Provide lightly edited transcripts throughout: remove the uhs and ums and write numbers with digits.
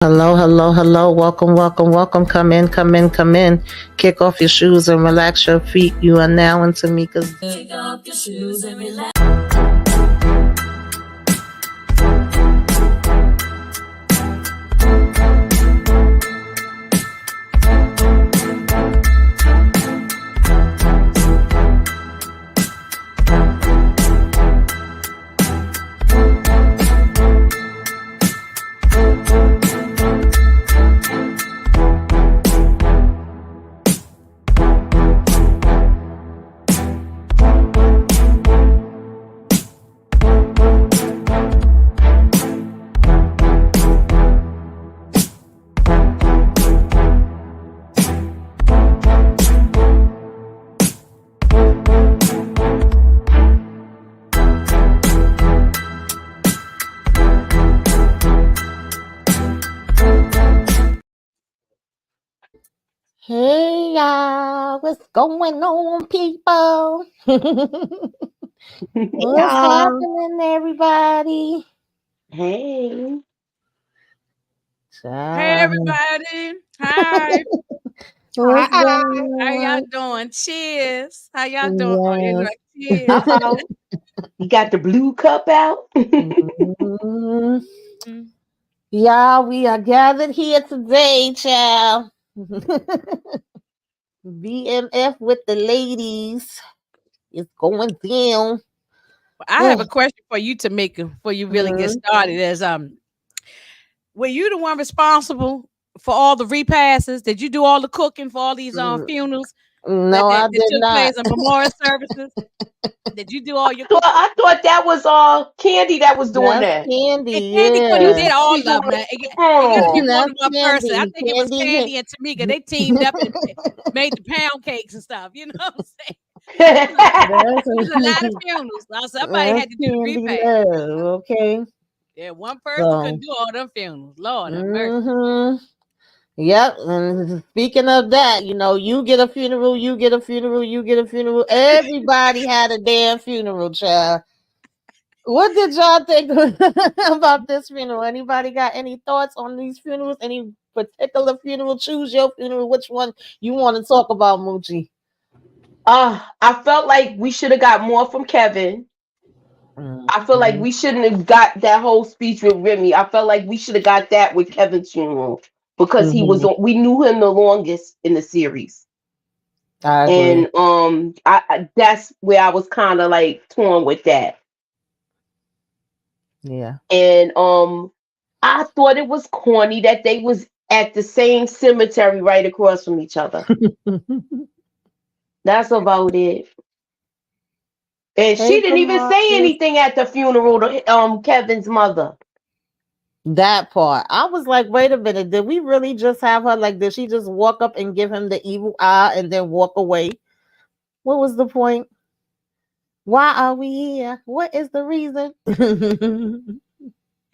Hello, hello, hello. Welcome, welcome, welcome. Come in, come in, come in. Kick off your shoes and relax your feet. You are now in Tamika's. Kick off your shoes and relax. Hey y'all, what's going on, people? What's happening, everybody? Hey. Hey everybody. Hi. What's How going y'all on? doing? Cheers. How y'all doing? Oh, you Yes. like cheers. Uh-oh. You got the blue cup out? Mhm. Mm. Y'all, we are gathered here today, child. BMF with the ladies. It's going down. I have a question for you, Tamika, before you really get Mhm. started. Were you the one responsible for all the repasses? Did you do all the cooking for all these Mm, funerals that, No, that, I that did took not. place in memorial services? Did you do all your Thought cooking? I thought that was Candy that was doing That's that. And Candy, Candy could have You yeah. did said all she of them. doing It got to be Oh. more That's than one person. I Candy. think it was Candy. Candy and Tamika. They teamed up and made the pound cakes and stuff. You know what I'm saying? It was, That's, it was a lot of funerals. Now somebody that's had to do the Candy repast. Love, okay? Yeah, one person So, couldn't do all them funerals. Lord have mercy. hmm yep. And speaking of that, you get a funeral, you get a funeral, you get a funeral. Everybody had a damn funeral, child. What did y'all think about this funeral? Anybody got any thoughts on these funerals? Any particular funeral? Choose your funeral. Which one you want to talk about, Moochie? I felt like we should have got more from Kevin. I feel like Mhm. we shouldn't have got that whole speech with Remy. I felt like we should have got that with Kevin's funeral because Mhm. we knew him the longest in the series. I agree. And that's where I was kind of like torn with that. Yeah. And I thought it was corny that they was at the same cemetery right across from each other. That's about it. And Hey, she didn't even say Demarcus. anything at the funeral to Kevin's mother. That part. I was like, wait a minute. Did we really just have her? Like, did she just walk up and give him the evil eye and then walk away? What was the point? Why are we here? What is the reason?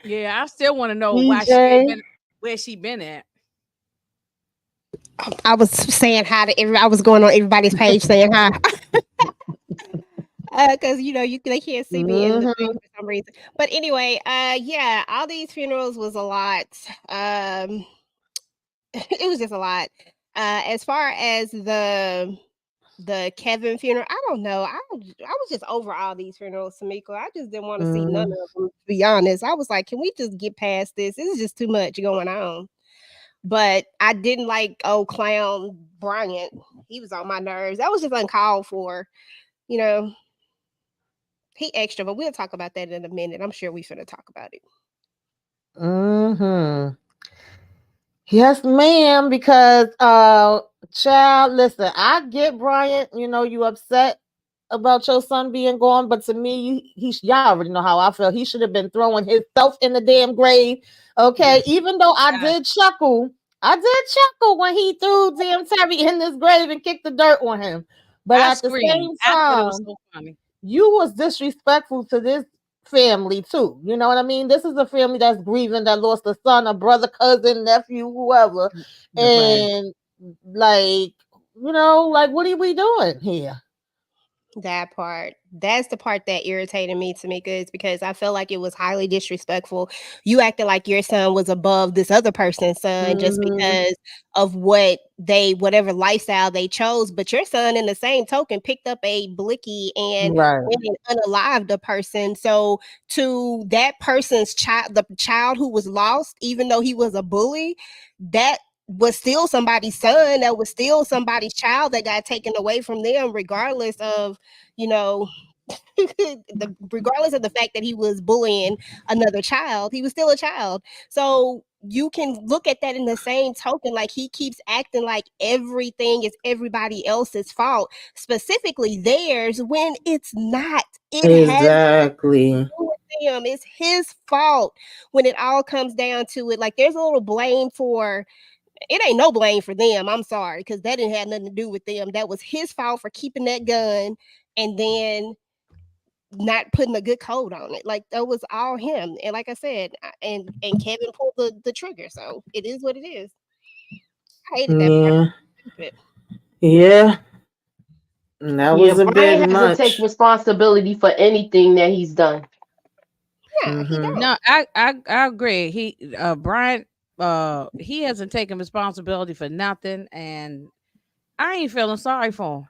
Yeah, I still want to know why she ain't DJ. been where she been at. I was saying hi to everybody. I was going on everybody's page saying hi. Because they can't see me in the thing Mhm. for some reason. But anyway, yeah, all these funerals was a lot. It was just a lot. As far as the Kevin funeral, I don't know. I was just over all these funerals, Tamika. I just didn't want to see none Mhm. of them. To be honest, I was like, can we just get past this? This is just too much going on. But I didn't like old clown Bryant. He was on my nerves. That was just uncalled for. You know, he extra, but we'll talk about that in a minute. I'm sure we finna talk about it. Mhm. Yes, ma'am. Because child, listen, I get Bryant. You upset about your son being gone, but to me, y'all already know how I feel. He should have been throwing himself in the damn grave. Okay, even though God, I did chuckle when he threw damn Terry in this grave and kicked the dirt on him. But I at the screamed. same I thought it was time, so funny. you was disrespectful to this family too. You know what I mean? This is a family that's grieving that lost a son, a brother, cousin, nephew, whoever. Right. And like, like what are we doing here? That part. That's the part that irritated me, Tamika, is because I felt like it was highly disrespectful. You acted like your son was above this other person's son just Mhm. because of whatever lifestyle they chose. But your son, in the same token, picked up a blicky and Right. went and unalived a person. So to that person's child, the child who was lost, even though he was a bully, that was still somebody's son. That was still somebody's child that got taken away from them, regardless of, you know, regardless of the fact that he was bullying another child, he was still a child. So you can look at that in the same token, like he keeps acting like everything is everybody else's fault, specifically theirs, when it's not. It has to Exactly. do with him. It's his fault when it all comes down to it. Like there's a little blame for it, ain't no blame for them. I'm sorry, because that didn't have nothing to do with them. That was his fault for keeping that gun and then not putting a good code on it. Like that was all him. And like I said, and Kevin pulled the trigger. So it is what it is. I hated that part. Yeah. Stupid. Yeah. That Yeah, was a bit Brian hasn't taken much. responsibility for anything that he's done. Yeah, he Mhm. don't. No, I agree. Brian he hasn't taken responsibility for nothing, and I ain't feeling sorry for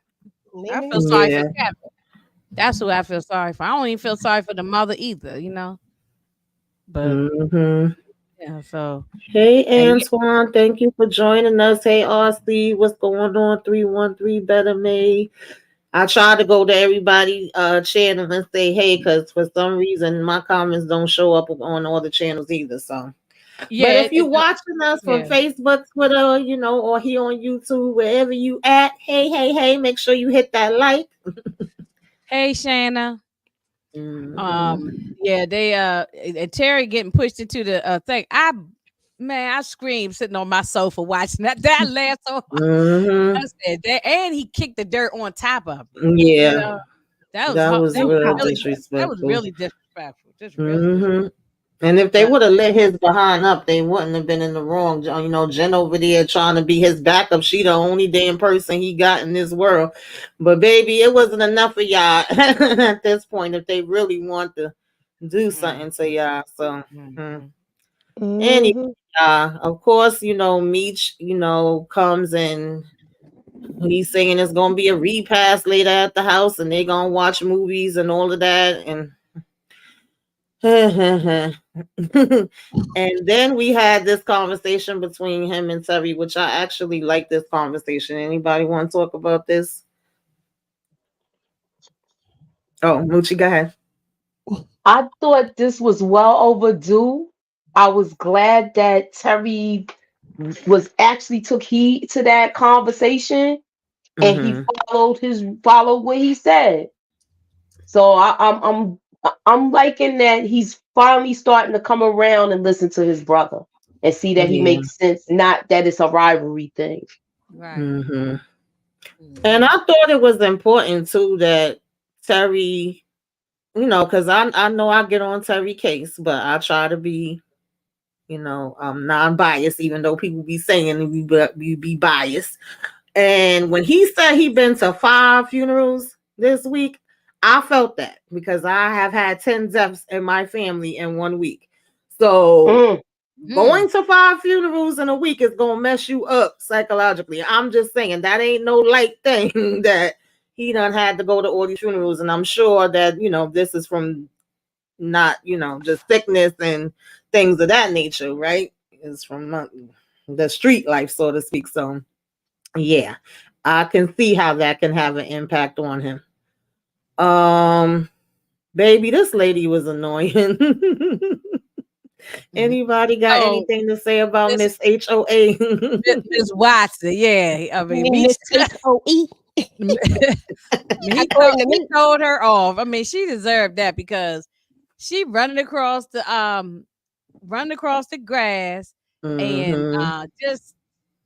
him. I Me feel sorry for Yeah. Kevin. That's who I feel sorry for. I don't even feel sorry for the mother either, you know. But Mhm. yeah, so Hey and Antoine, thank you for joining us. Hey RC, what's going on? 313 Better May. I try to go to everybody channel and say hey, because for some reason my comments don't show up on all the channels either. So but yeah, if you watching us from yeah. Facebook, Twitter, or here on YouTube, wherever you at, hey, make sure you hit that like. Hey, Shanna. Mhm. Yeah, they and Terry getting pushed into the thing. I screamed sitting on my sofa watching that laughed so hard. I Mhm. said that, and he kicked the dirt on top of it. You Yeah, know, that was that was that was real really that was disrespectful. really disrespectful. Just really Mhm. And if they but would have let his behind up, they wouldn't have been in the wrong. Jen over there trying to be his backup. She the only damn person he got in this world. But baby, it wasn't enough for y'all at this point if they really want to do mm, something to y'all. So mm, hmm. mm. Anyway, Hmm. of course, Meech, comes and he's saying it's gonna be a repass later at the house and they're gonna watch movies and all of that. And and then we had this conversation between him and Terry, which I actually like this conversation. Anybody want to talk about this? Oh, Moochie, go ahead. I thought this was well overdue. I was glad that Terry was actually took heed to that conversation and he Mm-hmm. followed what he said. So I'm liking that he's finally starting to come around and listen to his brother and see that he Yeah. makes sense, not that it's a rivalry thing. Right. Mm-hmm. And Mhm. I thought it was important too that Terry, because I know I get on Terry case, but I try to be, non-biased, even though people be saying we be biased. And when he said he been to 5 funerals this week, I felt that because I have had 10 deaths in my family in 1 week. So Mm. Mm. going to 5 funerals in a week is gonna mess you up psychologically. I'm just saying that ain't no light thing that he done had to go to all these funerals. And I'm sure that, this is from not, just sickness and things of that nature, right? It's from the street life, so to speak. So yeah, I can see how that can have an impact on him. Um, Baby, this lady was annoying. Mhm. Anybody got So anything to say about Miss Miss HOA? Miss Watson, yeah. I You mean, mean Miss HOE? According to he me. told her off. I mean, she deserved that because she running across the grass and Mm-hmm. just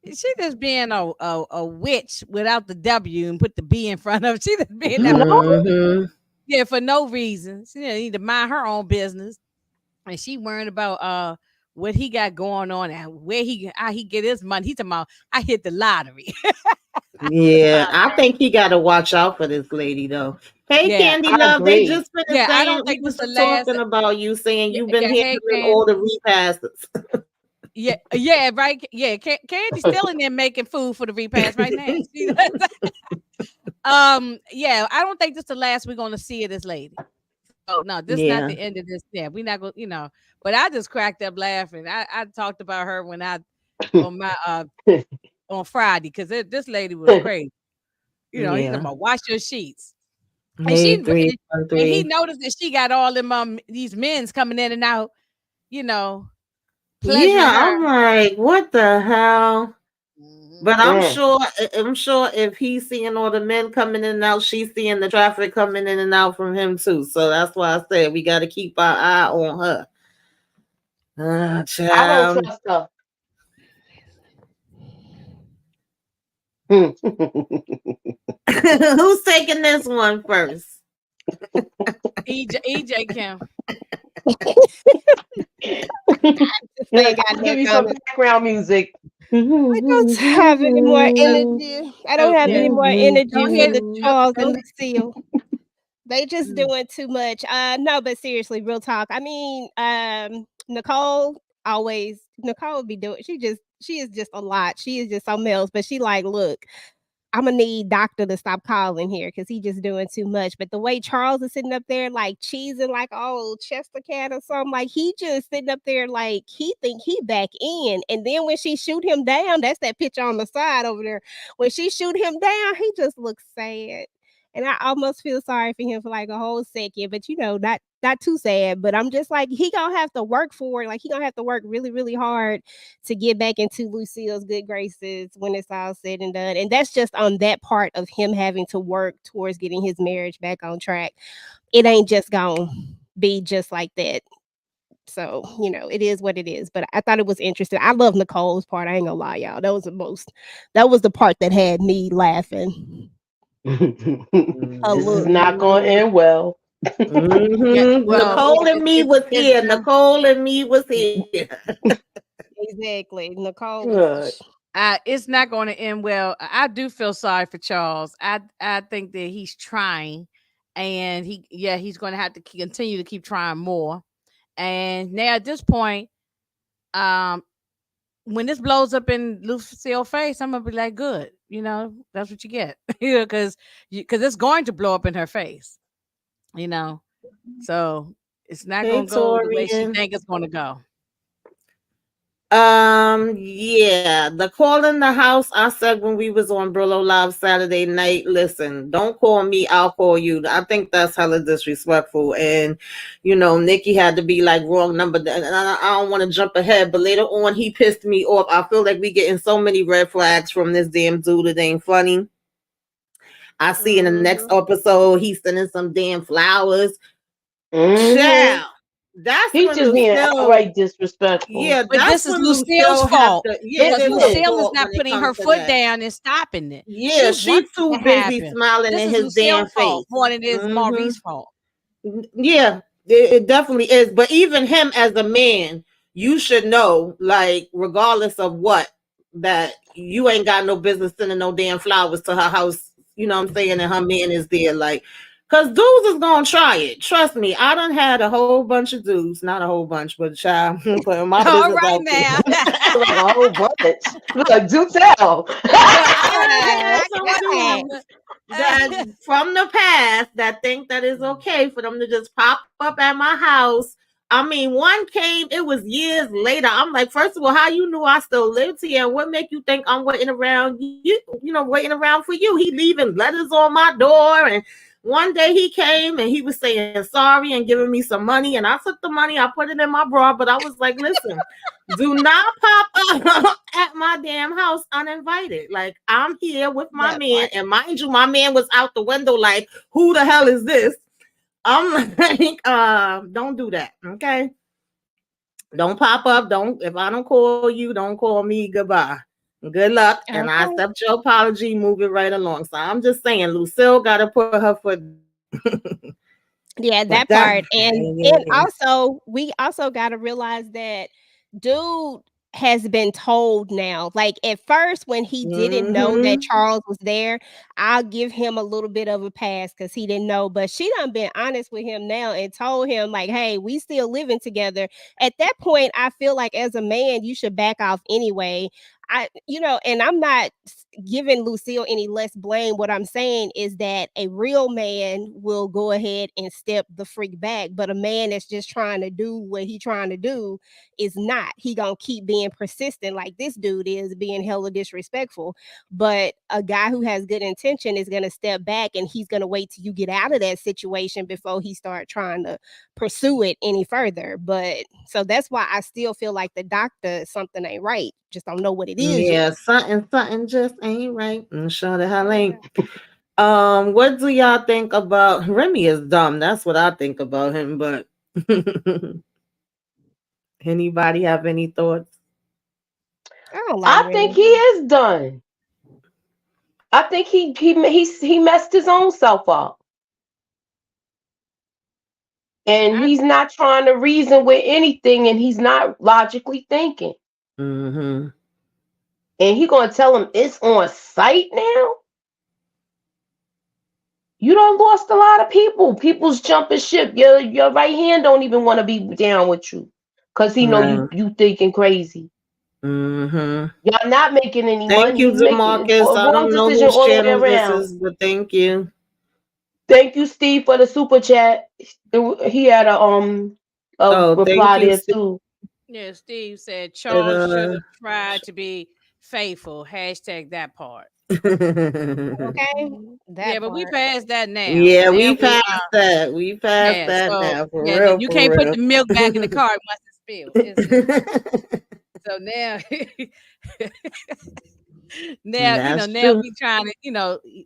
she just being a witch without the W and put the B in front of it. She just being that No. Mm-hmm. yeah for no reason. She didn't need to mind her own business, and she worrying about what he got going on and where how he get his money. He talking about I hit the lottery. Yeah, I think he got to watch out for this lady though. Hey, Yeah, Candy I Love, they agree. just finished yeah. I saying don't we think this was the just last. talking about you saying Yeah, you've been yeah. Hey, handling all Candy. the repasses. Yeah, yeah, right. Yeah, Candy's still in there making food for the repast right now. Yeah, I don't think this the last we're gonna see of this lady. So no, this not Yeah. the end of this. Yeah, we not going, But I just cracked up laughing. I talked about her when I on my on Friday because this lady was crazy. He's talking Yeah. about wash your sheets. And she Hey, and he 313. noticed that she got all them these men's coming in and out, you know, pleasuring Yeah, her. I'm like, what the hell? Mhm. But Mm. I'm sure if he's seeing all the men coming in and out, she's seeing the traffic coming in and out from him too. So that's why I said we got to keep our eye on her. Ah, I don't child. trust her. Hmm. Who's taking this one first? EJ Kim. This You're thing like, got I'll no give you some comment. background music. I don't have any more 'Cause- energy. I don't So have yeah, any more go energy for ahead. the Go, Charles go. and Lucille. They just Mm. doing too much. No, but seriously, real talk. I mean, Nicole would be doing. She is just a lot. She is just something else. But she like, look, I'm gonna need doctor to stop calling here because he just doing too much. But the way Charles is sitting up there like cheesing like old Chester cat or something, like he just sitting up there like he think he back in. And then when she shoot him down, that's that picture on the side over there. When she shoot him down, he just looks sad. And I almost feel sorry for him for like a whole second, but not too sad. But I'm just like he gonna have to work for it. Like he gonna have to work really, really hard to get back into Lucille's good graces when it's all said and done. And that's just on that part of him having to work towards getting his marriage back on track. It ain't just gonna be just like that. So, it is what it is. But I thought it was interesting. I love Nicole's part. I ain't gonna lie, y'all. That was the part that had me laughing. Her This is look. not going to Mhm. end well. Yeah. Well, Nicole and me was it's here. Nicole and me was here. Exactly. Nicole was Good. it's not going to end well. I do feel sorry for Charles. I think that he's trying, and he's going to have to continue to keep trying more. And now at this point, um, when this blows up in Lucille's face, I'm gonna be like, good, that's what you get, because it's going to blow up in her face, you know. So it's not Hey, gonna go the way she Torian. think it's gonna go. Yeah, the call in the house. I said when we was on Brillo Live Saturday night. Listen, don't call me. I'll call you. I think that's hella disrespectful. And Nikki had to be like wrong number. And I don't want to jump ahead, but later on he pissed me off. I feel like we getting so many red flags from this damn dude. It ain't funny. I see in the next Mhm. episode he's sending some damn flowers. Hmm. Child, that's He's when just being Lucille. outright disrespectful. Yeah, But that's this is when Lucille's Lucille have fault to. Yeah, it because It is her is. Lucille is fault not when it putting her comes to foot that. down and stopping it. Yeah, She she's wants it too to busy happen. smiling This in is his damn Lucille's fault face. more than it is Hmm. Maurice's fault. Yeah, it definitely is. But even him as a man, you should know, like, regardless of what, that you ain't got no business sending no damn flowers to her house. You know what I'm saying? And her man is there, like, cause dudes is gonna try it. Trust me, I done had a whole bunch of dudes, not a whole bunch, but child, putting my All business right out there. now. Like a whole bunch. Like, do tell. I done had some Go ahead. dudes that from the past that think that it's okay for them to just pop up at my house. I mean, one came, it was years later. I'm like, first of all, how you knew I still lived here? And what make you think I'm waiting around waiting around for you? He leaving letters on my door. And one day he came and he was saying sorry and giving me some money. And I took the money, I put it in my bra, but I was like, listen, do not pop up at my damn house uninvited. Like I'm here with my That man, part. and mind you, my man was out the window. Like, who the hell is this? I'm like, don't do that, okay? Don't pop up. Don't if I don't call you, don't call me. Goodbye. Good luck, and I Okay. accept your apology. Move it right along. So I'm just saying, Lucille got to put her foot down. Yeah, But that that, part. And yeah. also we also gotta realize that dude has been told now. Like at first, when he didn't know that Charles was there, I'll give him a little bit of a pass because he didn't know. But she done been honest with him now and told him, like, hey, we still living together. At that point, I feel like as a man, you should back off anyway. And I'm not giving Lucille any less blame. What I'm saying is that a real man will go ahead and step the freak back, but a man that's just trying to do what he trying to do is not. He gonna keep being persistent like this dude is, being hella disrespectful. But a guy who has good intention is gonna step back and he's gonna wait till you get out of that situation before he start trying to pursue it any further. But so that's why I still feel like the doctor, something ain't right. Just don't know what it is yet. Yeah, something just ain't right. I'm sure the hell ain't. What do y'all think about Remy? Is dumb. That's what I think about him. But anybody have any thoughts? I don't like I think Remy. he is done. I think he messed his own self up, and I he's not trying to reason with anything, and he's not logically thinking. Mm-hmm. And he gonna tell him it's on site now. You done lost a lot of people. People's jumping ship. Your right hand don't even want to be down with you, cause he know Right. you thinking crazy. Mm-hmm. Y'all not making any Thank money. you, You making Demarcus. I wrong don't know decision whose all the way channel this around. is, but thank you. Thank you, Steve, for the super chat. He had a Oh, thank reply you, there Steve. too. Yeah, Steve said It, Charles should have tried to be faithful. Hashtag that part. Okay, Yeah, that but we part. passed that now. yeah, Now we we passed that. We passed yeah, that so now. For yeah, real, you for can't put real. the milk back in the cart once it's spilled. So now That's now true. we trying to,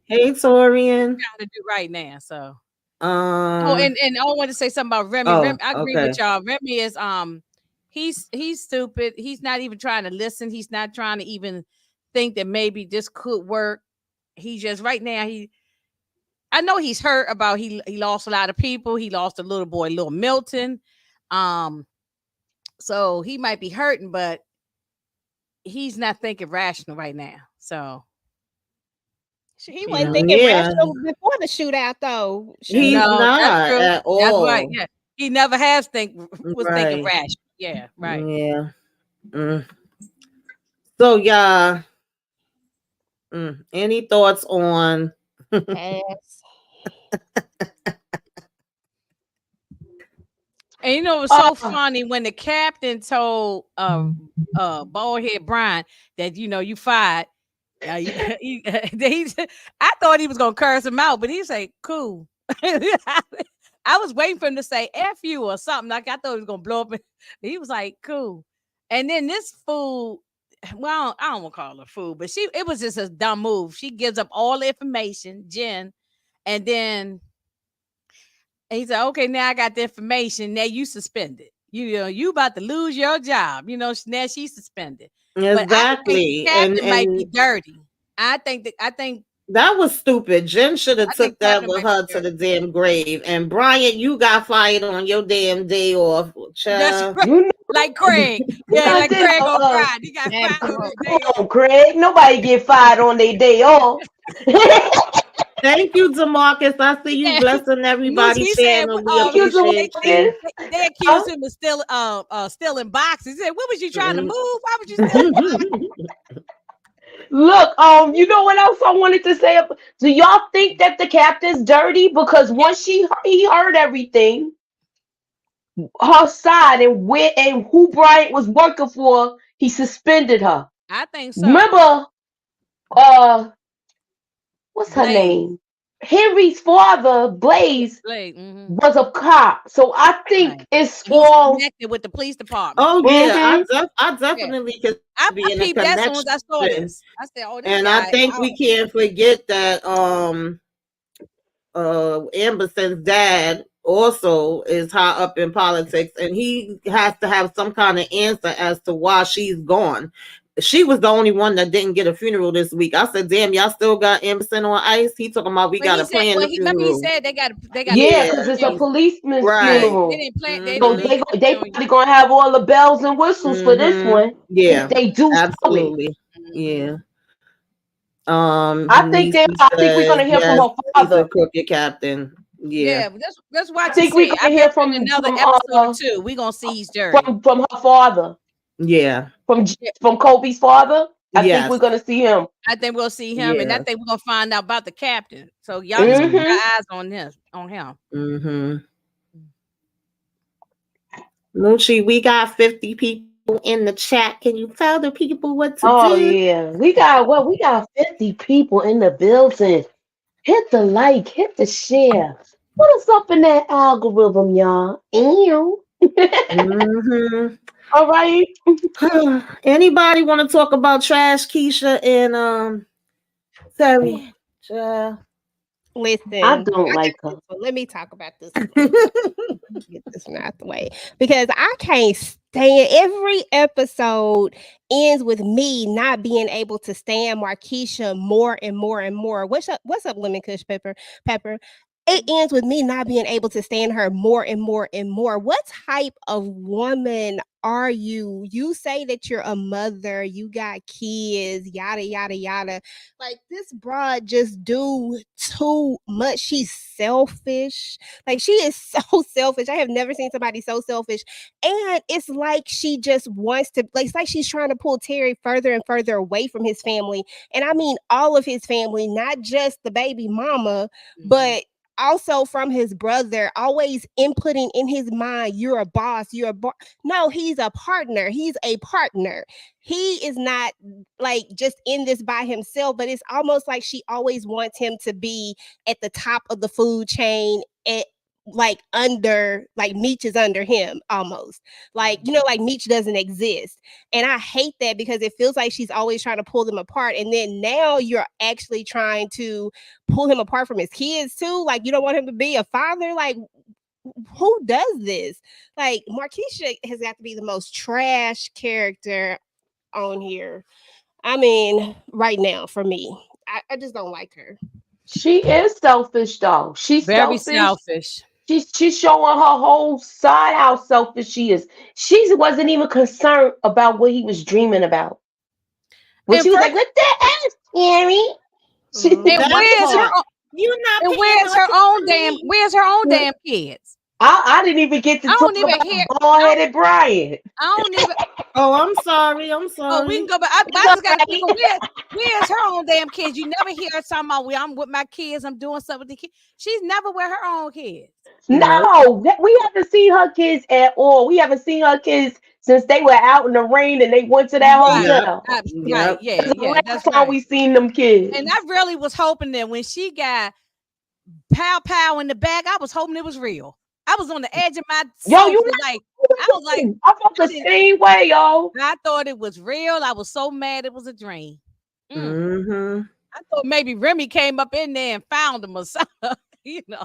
Hey, Torian. trying to do right now. So oh, Um. and I want to say something about Remy. Oh, I agree okay. with y'all. Remy is he's stupid. He's not even trying to listen. He's not trying to even think that maybe this could work. He just right now I know he's hurt about he lost a lot of people. He lost a little boy, little Milton. Um, so he might be hurting, but he's not thinking rational right now. So He wasn't thinking Yeah, rational before the shootout, though. he's Shoot. no, that's not true. at That's right. all. Yeah, he never has was thinking Right. rational. Yeah, right. Yeah. Mm. So, yeah. Any thoughts on? Pass. And it was so Uh, funny when the captain told bald head Brian that you fired. I thought he was gonna curse him out, but he said, "Cool." I was waiting for him to say "f you" or something. Like I thought he was gonna blow up. He was like, "Cool." And then this fool, well, I don't want to call her fool, but it was just a dumb move. She gives up all the information, Jen, and then he said, "Okay, now I got the information. Now you suspended. You about to lose your job. Now she's suspended." But I think the Exactly. captain might be And dirty. I think that was stupid. Jen should have I think took that captain with might be her to dirty. the damn grave. And Brian, you got fired on your damn day off, That's child. right. you Like Craig. know Yeah, like nothing. Craig on Friday. He got That fired on part. his Come day off. on, Craig. Nobody get fired on their day off. Thank you, Demarcus. I see you Yeah. blessing Lucy, everybody he said channel. We Thank you, appreciate Demarcus. you. they Huh? accused him of stealing boxes. He said, "What was you trying to move? Mm. Why was you stealing boxes?" Look, you know what else I wanted to say? Do y'all think that the captain's dirty? Because Yeah, once he heard everything, her side and where and who Bryant was working for, he suspended her. I think so. Remember, uh, what's her Blaze. name? Henry's father, Blaze, Blaze. Mm-hmm. was a cop. So I think Right. it's He's all. connected with the police department. Oh yeah, Mhm. I Yeah. definitely could I be in a peeped that as soon as I saw connection. this. I said, "Oh, this And I guy." think we can't forget that Amberson's dad also is high up in politics, and he has to have some kind of answer as to why she's gone. she was the only one that didn't get a funeral this week. I said, "Damn, y'all still got Emerson on ice." He talking about we But got he to said, plan well, the he remember he funeral. said they got Yeah, to because Yeah, it's a plan. policeman's right. They funeral. didn't plan. They So didn't Mm-hmm. plan the they funeral probably gonna have all the bells and whistles for this Mm-hmm. one if Yeah, they do show it. absolutely. yet. Yeah. I think Niecy we're says gonna hear from yes, her he's a father. crooked captain. Yeah. Yeah, but let's I watch and think we're see. I gonna bet hear you in another from episode or two, we're gonna see he's dirty. from her father, Yeah. Yeah, from Kobe's father. I think Yes. we're gonna see him. I think we'll see him, and I Yeah. think we're gonna find out about the captain. So y'all just keep Mm-hmm. Hmm. your eyes on him. Mm-hmm. Moochie, we got 50 people in the chat. Can you tell the people what to Oh do? yeah, we got 50 people in the building. Hit the like, hit the share. Put us up in that algorithm, y'all. Ew. Mm-hmm. All right. Anybody want to talk about Trash Keisha and Terry? Child. Listen, I I don't got like this her. one. Let me talk about this one. Let me get this one out the way because I can't stand every episode ends with me not being able to stand Markeisha more and more and more. What's up, Lemon Kush Pepper? Pepper. It ends with me not being able to stand her more and more and more. What type of woman are you? You say that you're a mother, you got kids, yada yada yada. Like this broad just do too much. She's selfish. Like she is so selfish. I have never seen somebody so selfish. And it's like she just wants to, like, it's like she's trying to pull Terry further and further away from his family. And I mean all of his family, not just the baby mama, but also from his brother, always inputting in his mind, you're a boss, you're a boss. No, he's a partner. He's a partner. He is not like just in this by himself, but it's almost like she always wants him to be at the top of the food chain, at like under, like Meech is under him almost. Like, you know, like Meech doesn't exist. And I hate that because it feels like she's always trying to pull them apart. And then now you're actually trying to pull him apart from his kids too. Like, you don't want him to be a father. Like, who does this? Like, Markeisha has got to be the most trash character on here. I mean, right now for me, I just don't like her. She is selfish though. She's Very selfish. selfish. She's showing her whole side how selfish she is. She wasn't even concerned about what he was dreaming about. When And she was like, first, "What the hell, Terry?" Mm, and that where's her? part. You're not paying no attention to me. Where's her own damn kids? I didn't even get to I talk don't even hear. about bald headed Brian. I don't even. Oh, I'm sorry. I'm Oh, we can sorry. go back. It's I all just got to think. right. Where's her own damn kids? You never hear her talking about, well, I'm with my kids. I'm doing something with the kids. She's never with her own kids. No. No, we haven't seen her kids at all. We haven't seen her kids since they were out in the rain and they went to that Right. Yep. hotel. Right. Yep. Yeah. That's the Yeah. That's last time right. we seen them And kids. I really was hoping that when she got pow pow in the back, I was hoping it was real. I was on the edge of my Yo, sofa, like I was like, I felt I the didn't. same way, yo. I thought it was real. I was so mad it was a dream. Mm. Mm-hmm. I thought maybe Remy came up in there and found him or something. You know,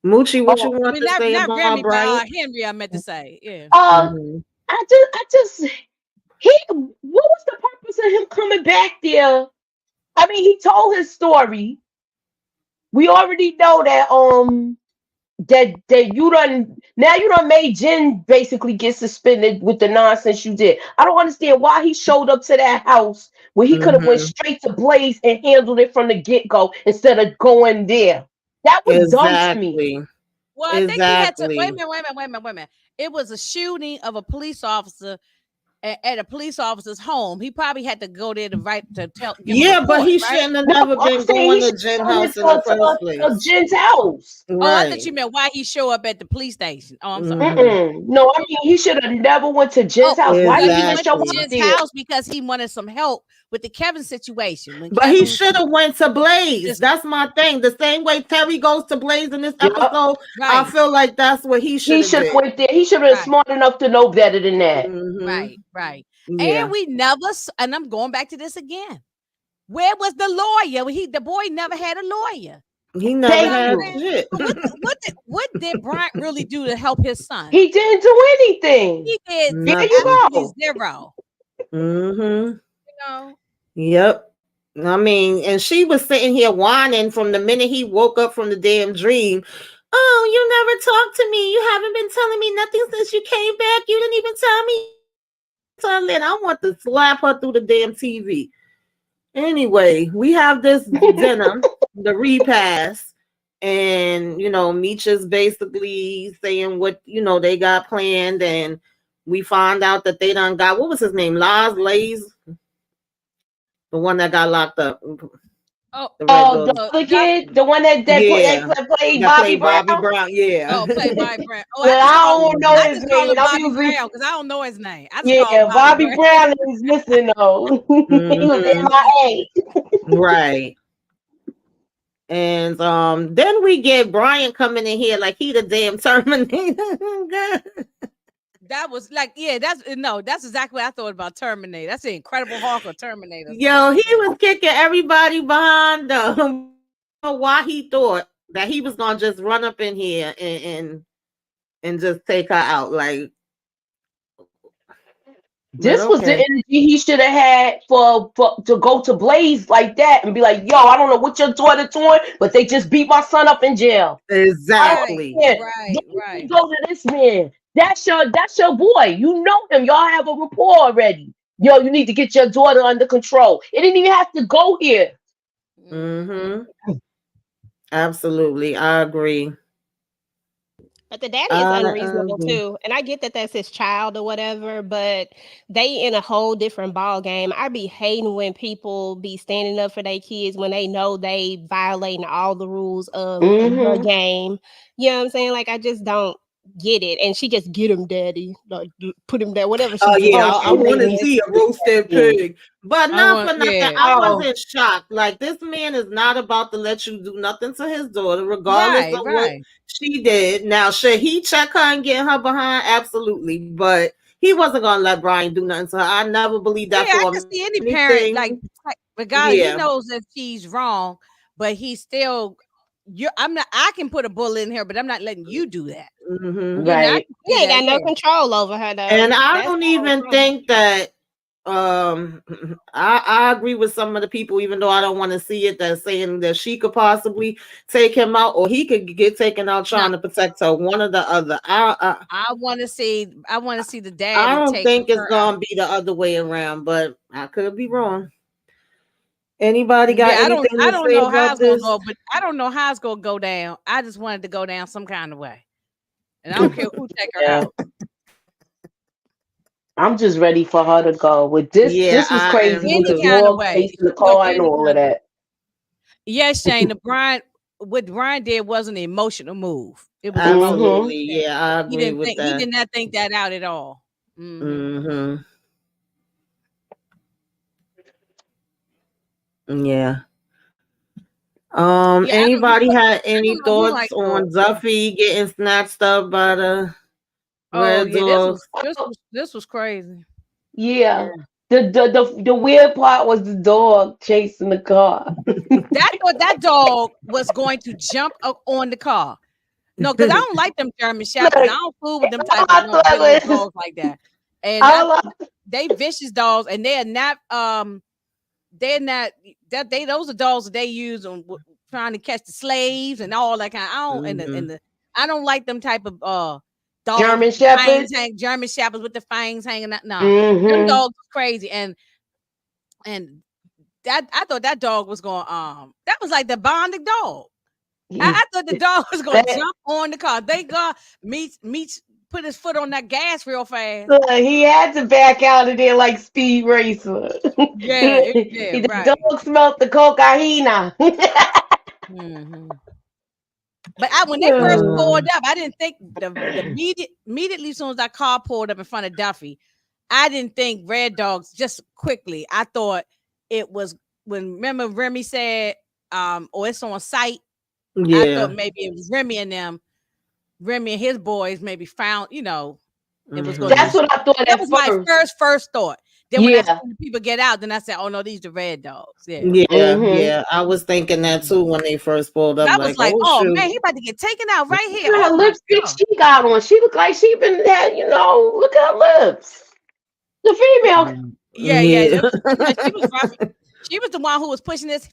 Moochie, what you Oh, I want mean to not say not about Remy, but Brian? Henry. I meant to say, yeah. uh, Mm-hmm. I just, he. What was the purpose of him coming back there? I mean, he told his story. We already know that you done made Jen basically get suspended with the nonsense you did. I don't understand why he showed up to that house when he could have went Mm-hmm. straight to Blaze and handled it from the get-go instead of going there. That was dumb to me. Exactly. Well, I think he had to wait a Exactly. minute, wait a minute, wait a minute, wait a minute. It was a shooting of a police officer at a police officer's home. He probably had to go there to give a Yeah, but report, he right? shouldn't have No, never I'm been saying going he to should Jen have went house in the first to place. Jen's house. Oh, I thought Right. you meant why he show up at the police station. Oh, I'm sorry. Mm-hmm. No, I mean he should have never went to Jen's Oh, house. Why well, did he he even went show to up Exactly. Jen's there? house because he wanted some help with the Kevin situation. When But he Kevin should have went to Blaze. just That's my thing. The same way Terry goes to Blaze in this Yep. episode, I right, feel like that's what he should He have should have did. went there. He should have been right, smart enough to know better than that. Mm-hmm. right. And Yeah. we never, and I'm going back to this again. Where was the lawyer? The boy never had a lawyer. He You never know Thank what I'm had you. saying? shit. So what did Bryant really do to help his son? He didn't do anything. He did There you Nothing. absolutely go. zero. Mm-hmm. Yep. I mean, and she was sitting here whining from the minute he woke up from the damn dream. Oh, you never talked to me. You haven't been telling me nothing since you came back. You didn't even tell me. Something. I want to slap her through the damn TV. Anyway, we have this dinner, the repast, and Meecha's basically saying what they got planned, and we find out that they done got, what was his name, Lays, the one that got locked up, Oh, the red Oh, the dog. other kid, the one Yeah, that played that Bobby played Brown. Bobby Brown. Yeah. oh, played by Brown. Oh, Well, I don't know I his just call name, him and I'm Bobby usually Brown because I don't know his name. I just call him yeah. Bobby Bobby Brown. Brown is missing though. He was Hmm. MIA. Right. And then we get Brian coming in here like he the damn Terminator. That was like, yeah, that's exactly what I thought about Terminator. That's the Incredible Hulk or Terminator or Yo, something. he Yeah. was kicking everybody behind them. Why he thought that he was gonna just run up in here and just take her out, like, but This was the okay. energy he should have had for to go to Blaze like that and be like, "Yo, I don't know what your daughter doing, but they just beat my son up in jail. I don't Right, Exactly. care. right, Then you right. go to this man. That's your boy. You know him. Y'all have a rapport already. Yo, you need to get your daughter under control. It didn't even have to go here. Hmm. Mm-hmm. Absolutely. I agree. But the daddy is I unreasonable agree. too. And I get that that's his child or whatever, but they in a whole different ball game. I be hating when people be standing up for their kids when they know they violating all the rules of the Hmm. game. You know what I'm saying? Like I just don't get it. And she just get him, daddy. Like put him there, whatever Oh she's yeah, doing. Oh, I she want to really see a roasted did. pig, but I not want, for nothing. yeah, I Oh, wasn't shocked. Like, this man is not about to let you do nothing to his daughter, regardless right, of what right. she did. Now, should he check her and get her behind? Absolutely, but he wasn't gonna let Brian do nothing to her. I never believed that Yeah, I for can see any parent anything. like regardless, he Yeah. knows that she's wrong, but he's still I'm not I can put a bullet in here, but I'm not letting you do that. Hmm. You know, I right. can He see ain't that, got no yeah. control over her And though. I That's don't the whole even problem. think that um I agree with some of the people, even though I don't want to see it, that's saying that she could possibly take him out or he could get taken out No, trying to protect her, one or the other. I want to see the I daddy don't take think it's her out. gonna be the other way around, but I could be wrong. Anybody got Yeah, I don't anything I to don't say know how about it's gonna this? go, but I don't know how it's gonna go down. I just wanted to go down some kind of way. And I don't care who take her Yeah. out. I'm just ready for her to go. With this, Yeah, this was I crazy am with Any the too. kind of dog way. chasing the She go car and any all of kind of that. Yes, Shane, what Brian did wasn't an emotional move. It was emotional. Hmm. Absolutely. Yeah. Yeah, I agree with He that. did not think that out at all. Hmm. Hmm. Yeah. Yeah, I don't. Anybody had I any don't know who thoughts liked on dogs. Duffy getting snatched up by the Oh red yeah, this dogs? was this was this was crazy. Yeah. The weird part was the dog chasing the car. That dog was going to jump up on the car. No, because I don't like them German Look, shepherds. I don't fool with them all type of I thought big old was, dogs like that. And all I, they vicious dogs, and they're not that they those are dogs that they use on trying to catch the slaves and all that kind. I don't Hmm. I don't like them type of dogs German with the Shepherd. fangs hang German shepherds with the fangs hanging out. No, them Hmm. dogs are crazy, and that I thought that dog was going that was like the bonding dog. I thought the dog was gonna That, jump on the car. They got meets put his foot on that gas real fast. look, he had to back out of there like Speed Racer. Yeah, The right. dog smelled the cocaine. Hmm. But when they first pulled up, I didn't think immediately as soon as that car pulled up in front of Duffy, I didn't think Red Dogs just quickly. I thought it was when remember Remy said, oh, it's on site. I thought Yeah. maybe it was Remy and them, Remy and his boys maybe found, it was going to That's be. Hmm. what I thought That at was my first. first thought. Then when I Yeah. seen the people get out, then I said, "Oh no, these the Red Dogs." Yeah. Yeah, Hmm. yeah. I was thinking that Mhm. too when they first pulled up. I was Like, like, oh "Oh shoot. man, he about to get taken out right here." Look at Oh her my lipstick god. she got on. She looked like she been had, look at her lips. The female. Yeah, yeah. Yeah. She was rough. She was the one who was pushing his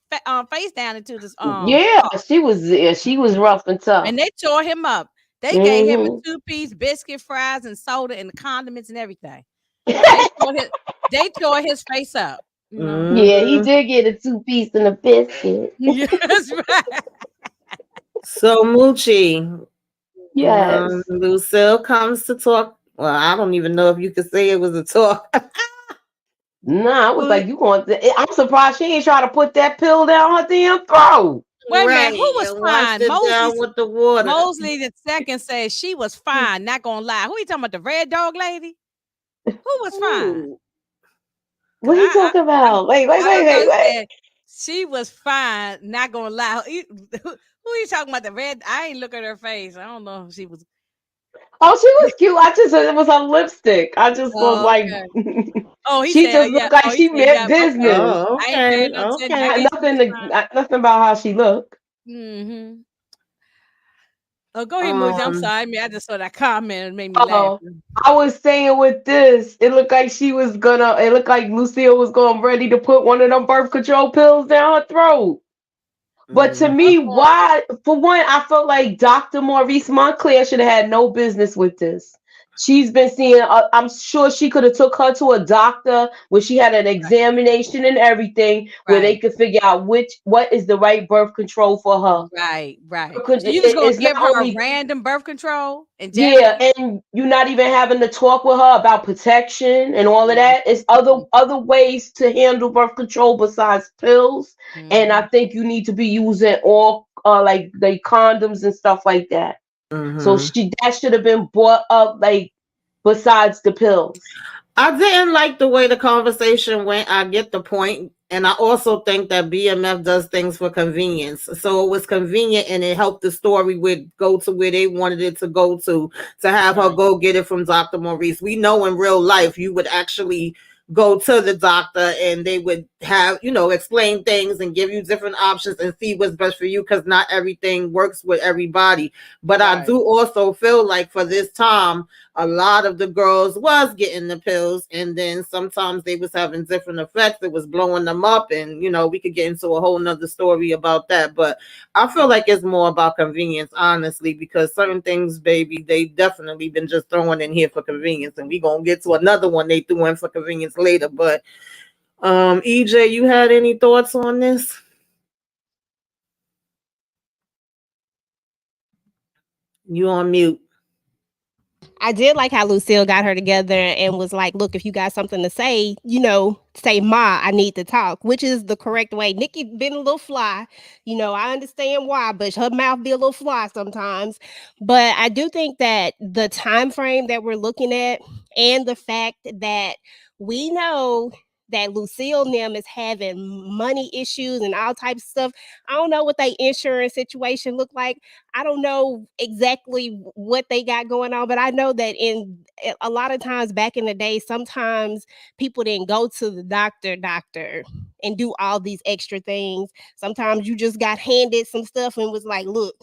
face down into this Yeah, car. she was rough and tough. And they tore him up. They gave him a Hmm 2-piece biscuit, fries, and soda, and the condiments and everything. They tore his they tore his face up. You know. Yeah, he Mm-hmm. did get a 2 piece and a biscuit. Yes, right. So Moochie, Yes. Lucille comes to talk. Well, I don't even know if you could say it was a talk. Nah, I was like, you going to, I'm surprised she ain't try to put that pill down her damn throat. Wait a minute. Who Right, was and washed fine? it down with the water. Mosley the second said she was fine. Not gonna lie. Who you talking about? The red dog lady? Who was fine? Ooh. What he talking about? Wait, wait, I wait, don't know. wait, He wait. said she was fine. Not gonna lie. Who you talking about? The red? I ain't look at her face. I don't know if she was. Oh, she was cute. I just it was her lipstick. I just was Oh, like, okay. Oh, he she said, just yeah. looked like Oh, he she said, meant yeah. Okay. business. Oh, I ain't paying okay, no attention. I okay. guess she was fine. Nothing about how she looked. Mm-hmm. Oh, go ahead, Moji. I'm Um, sorry. I mean, I just saw that comment and made me laugh. Oh, I was saying with this, it looked like it looked like Lucille was going ready to put one of them birth control pills down her throat. But to mm, me, why? For one, I felt like Dr. Maurice Montclair should have had no business with this. She's been seeing. I'm sure she could have took her to a doctor where she had an examination and everything, where they Right. could figure out what is the right birth control for her. Right. Right. Because So you just gonna it's not give her only random birth control, yeah, injection? and you're not even having to talk with her about protection and all of that. It's Mhm. other ways to handle birth control besides pills. And I Mhm. think you need to be using all like the condoms and stuff like that. So mm-hmm. that should have been brought up like besides the pills. I didn't like the way the conversation went. I get the point. And I also think that BMF does things for convenience. So it was convenient and it helped the story would go to where they wanted it to have her Right. go get it from Dr. Maurice. We know in real life you would actually go to the doctor and they would have, explain things and give you different options and see what's best for you because not everything works with everybody. But I Right. do also feel like for this time, a lot of the girls was getting the pills and then sometimes they was having different effects. It was blowing them up and we could get into a whole nother story about that. But I feel like it's more about convenience, honestly, because certain things, baby, they definitely been just throwing in here for convenience. And we gonna get to another one they threw in for convenience later. But EJ, you had any thoughts on this? You on mute. I did like how Lucille got her together and was like, look, if you got something to say, say, Ma, I need to talk, which is the correct way. Nikki been a little fly. I understand why, but her mouth be a little fly sometimes. But I do think that the time frame that we're looking at and the fact that we know that Lucille and them is having money issues and all types of stuff. I don't know what their insurance situation look like. I don't know exactly what they got going on, but I know that in a lot of times back in the day, sometimes people didn't go to the doctor and do all these extra things. Sometimes you just got handed some stuff and was like, look,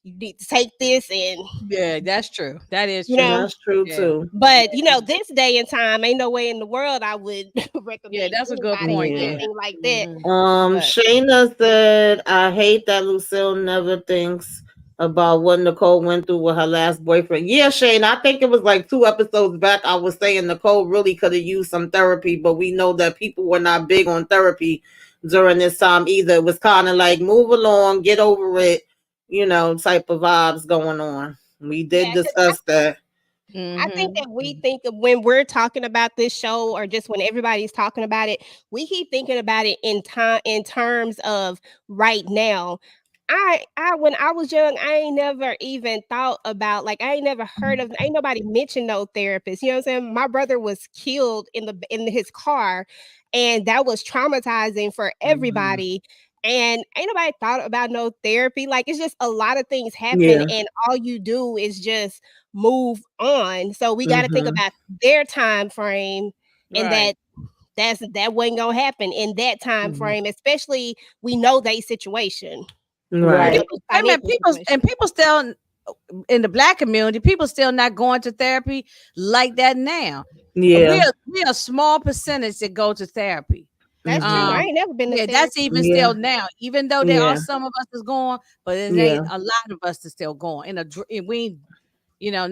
you need to take this and Yeah, that's true. That is you true. know. That's true Yeah. too. But this day and time, ain't no way in the world I would Yeah, recommend that's a good anybody point do Yeah. there. anything like that. Mhm. But Shayna said, I hate that Lucille never thinks about what Nicole went through with her last boyfriend. Yeah, Shayna, I think it was like 2 episodes back. I was saying Nicole really could have used some therapy, but we know that people were not big on therapy during this time either. It was kind of like move along, get over it, type of vibes going on. We did yeah, discuss that. I think Mhm. that we think of when we're talking about this show or just when everybody's talking about it, we keep thinking about it in terms of right now. I when I was young, I ain't never even thought about like I ain't never heard of ain't nobody mentioned no therapist. You know what I'm saying? My brother was killed in his car and that was traumatizing for Mhm. everybody. And ain't nobody thought about no therapy. Like it's just a lot of things happen Yeah. and all you do is just move on. So we got to think Hmm. about their time frame and Right. that wasn't gonna happen in that time frame, especially we know they situation, Right. Right. People, I mean, financial people situation. and people still in the black community, people still not going to therapy like that now. We Yeah. are we are a small percentage that go to therapy. That's true. I Um, ain't never been to yeah, therapy. that's even Yeah. still now. Even though there are Yeah. some of us that's going, but it Yeah. ain't a lot of us that's still going. And we ain't,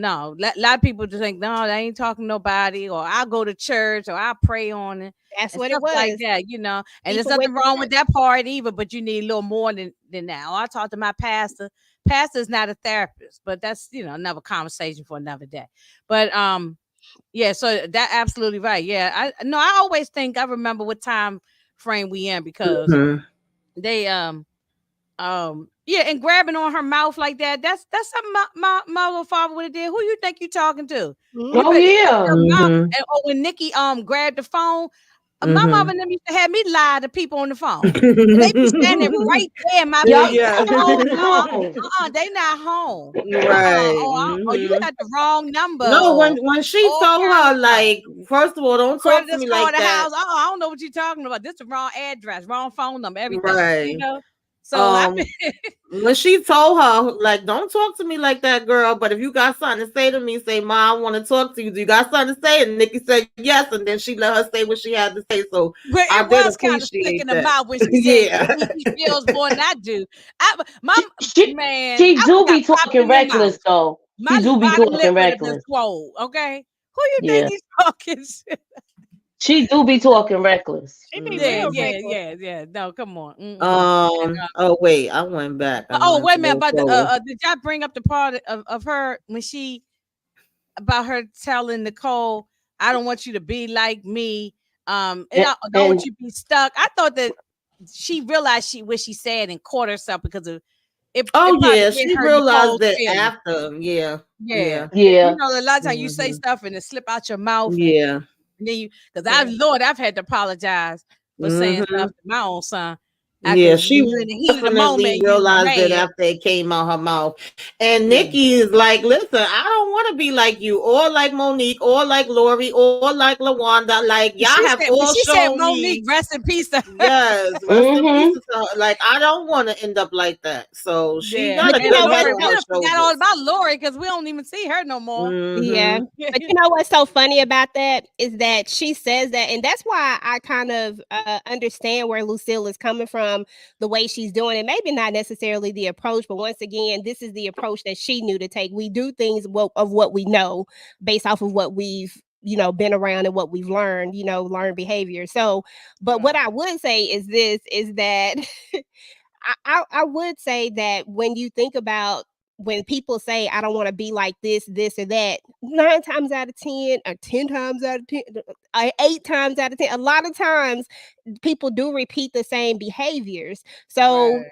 no. A lot of people just think, no, they ain't talking to nobody, or I'll go to church, or I'll pray on it, That's and what it stuff like was. that. And there's People went nothing to wrong church. with that part either, but you need a little more than that. Or I talked to my pastor. Pastor's not a therapist, but that's another conversation for another day. But yeah, so that absolutely right. Yeah, I always think I remember what time frame we in because Mhm. they yeah, and grabbing on her mouth like that, that's something my little father would have did. Who you think you talking to? You Oh better shut yeah. your mouth. Mhm. And when Nikki grabbed the phone, my mother Mhm. and them used to have me lie to people on the phone. And they be standing right there in my Yup. face. Yeah. Oh no. They not home. Right. You Mhm. got the wrong number. No, Or when she all told kind of her, stuff. like, first of all, don't talk to Creditors me call like the that. house. Oh, I don't know what you're talking about. This is the wrong address, wrong phone number, everything. Right. So I've Um, been when she told her, like, don't talk to me like that, girl. But if you got something to say to me, say, Ma, I want to talk to you. Do you got something to say? And Nikki said yes, and then she let her say what she had to say. So but I it did was kind of slick appreciate in the that. mouth when she said Yeah. he feels more than I do. My She man, she I would do got be popped talking in the mouth. reckless though. She My do be bottom lip talking would have been reckless. swole. Okay, who you think Yeah. he's talking to? She do be talking reckless. She be Yeah, real Mhm. yeah, reckless. yeah, yeah. No, come on. Mm-mm. Oh wait, I went back. I Oh, wanted wait to a minute. go About the forward. did y'all bring up the part of her when she about her telling Nicole, I don't want you to be like me. And And, I don't want and you to be stuck. I thought that she realized what she said and caught herself because of it. Oh It probably yeah, hit she her realized Nicole's that feelings. after. Yeah. Yeah. Yeah. yeah. A lot of times you say Mhm. stuff and it slip out your mouth Yeah. and then because Yeah. I've had to apologize for saying stuff Mhm. to my own son. Yeah, Because she when you're in the heat of the definitely moment, you realized it mad. after it came out her mouth. And Yeah. Nikki is like, listen, I don't want to be like you, or like Monique, or like Lori, or like LaWanda. Like, y'all have When all she said shown me, Monique, rest in peace to her. yes, rest in peace Mm-hmm. to her. Like, I don't want to end up like that. So she Yeah, got But a you and good know head what's Lori, on we her done forgot all shoulders. about Lori because we don't even see her no more. Yeah. Mm-hmm. But you know what's so funny about that is that she says that, and that's why I kind of understand where Lucille is coming from, the way she's doing it. Maybe not necessarily the approach, but once again, this is the approach that she knew to take. We do things of what we know based off of what we've been around and what we've learned, learned behavior. So, but what Right. I would say is that I would say that when you think about when people say I don't want to be like this or that, 9 times out of 10, or 10 times out of 10, 8 times out of 10, a lot of times people do repeat the same behaviors. So Right.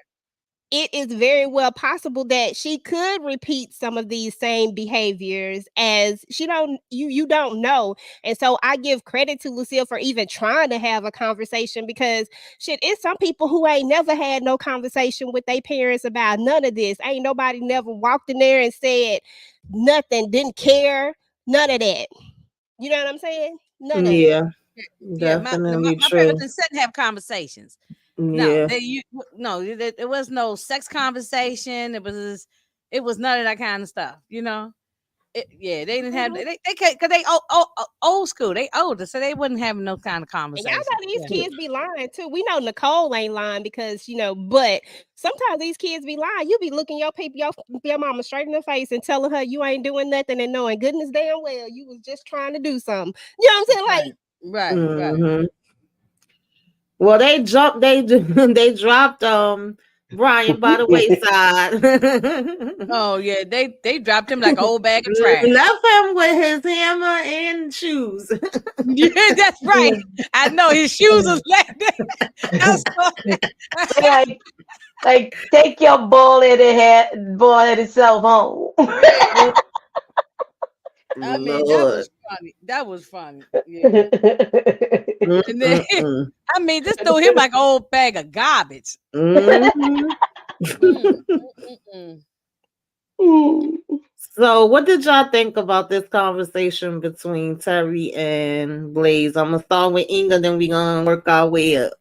it is very well possible that she could repeat some of these same behaviors as you don't know. And so I give credit to Lucille for even trying to have a conversation, because shit, it's some people who ain't never had no conversation with their parents about none of this. Ain't nobody never walked in there and said nothing, didn't care, none of that. You know what I'm saying? None of it. Yeah, Yeah, definitely my parents true. didn't sit and have conversations. No, Yeah. there was no sex conversation. It was none of that kind of stuff. Yeah, they didn't have Mhm. because they old school. They older, so they wouldn't have no kind of And y'all conversation. know these Yeah. kids be lying too. We know Nicole ain't lying because but sometimes these kids be lying. You be looking your people, your mama straight in the face and telling her you ain't doing nothing, and knowing goodness damn well you was just trying to do something. You know what I'm saying? Right. Like, Right. Mm-hmm. Well, they dropped. They dropped Brian by the wayside. Oh yeah, they dropped him like an old bag of trash. Left him with his hammer and shoes. Yeah, that's right. I know his shoes was like that. That's funny. like take your ball headed self home. I mean, that Lord. was funny. That was funny. Yeah. And then Mm-mm-mm. I mean, just threw him like an old bag of garbage. Mhm. Mm, mm. So, what did y'all think about this conversation between Terry and Blaze? I'm gonna start with Inga, then we gonna work our way up.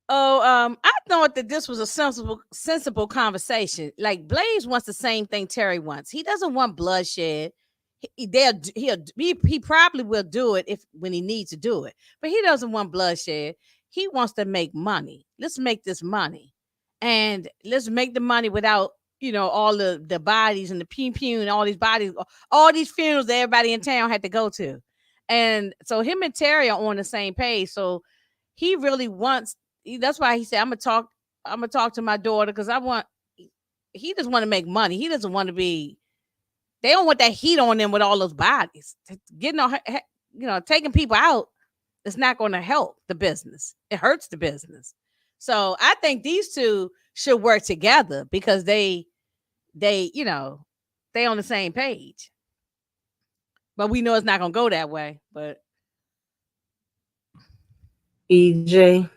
Oh, I thought that this was a sensible conversation. Like Blaze wants the same thing Terry wants. He doesn't want bloodshed. he probably will do it if when he needs to do it, but he doesn't want bloodshed. He wants to make money. Let's make this money, and let's make the money without all the bodies and the pew and all these bodies, all these funerals that everybody in town had to go to. And so him and Terry are on the same page. So he really wants. That's why he said, "I'm gonna talk to my daughter because I want." He just want to make money. He doesn't want to be. They don't want that heat on them with all those bodies. Getting on, taking people out is not going to help the business. It hurts the business. So I think these two should work together because they on the same page. But we know it's not going to go that way. But EJ.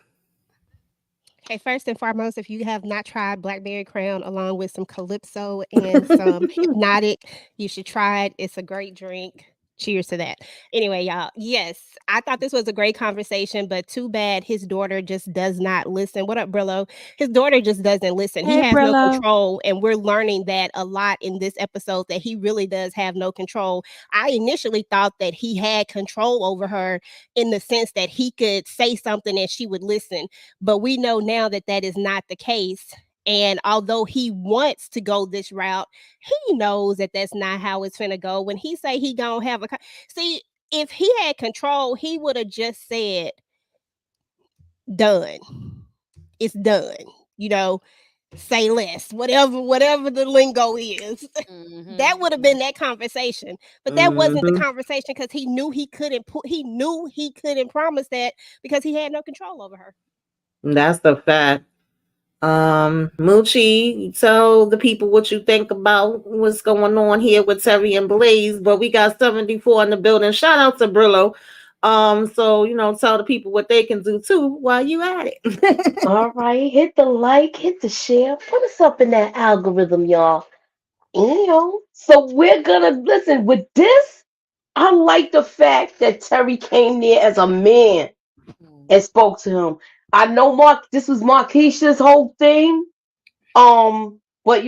Okay, first and foremost, if you have not tried Blackberry Crown along with some Calypso and some Hypnotic, you should try it. It's a great drink. Cheers to that. Anyway, y'all, yes, I thought this was a great conversation, but too bad his daughter just does not listen. What up, Brillo? His daughter just doesn't listen. He Hey, has no Brillo. control, and we're learning that a lot in this episode, that he really does have no control. I initially thought that he had control over her in the sense that he could say something and she would listen, but we know now that that is not the case. And although he wants to go this route, he knows that that's not how it's finna go. When he say he gonna have see, if he had control, he would have just said, "Done. It's done." Say less, whatever the lingo is. That would have been that conversation, but that wasn't the conversation because he knew he couldn't promise that because he had no control over her. That's the fact. Moochie, tell the people what you think about what's going on here with Terry and Blaze. But we got 74 in the building. Shout out to Brillo. So tell the people what they can do too while you at it. All right, hit the like, hit the share, put us up in that algorithm, y'all. So we're gonna listen with this. I like the fact that Terry came there as a man and spoke to him. I know this was Marquisha's whole thing. But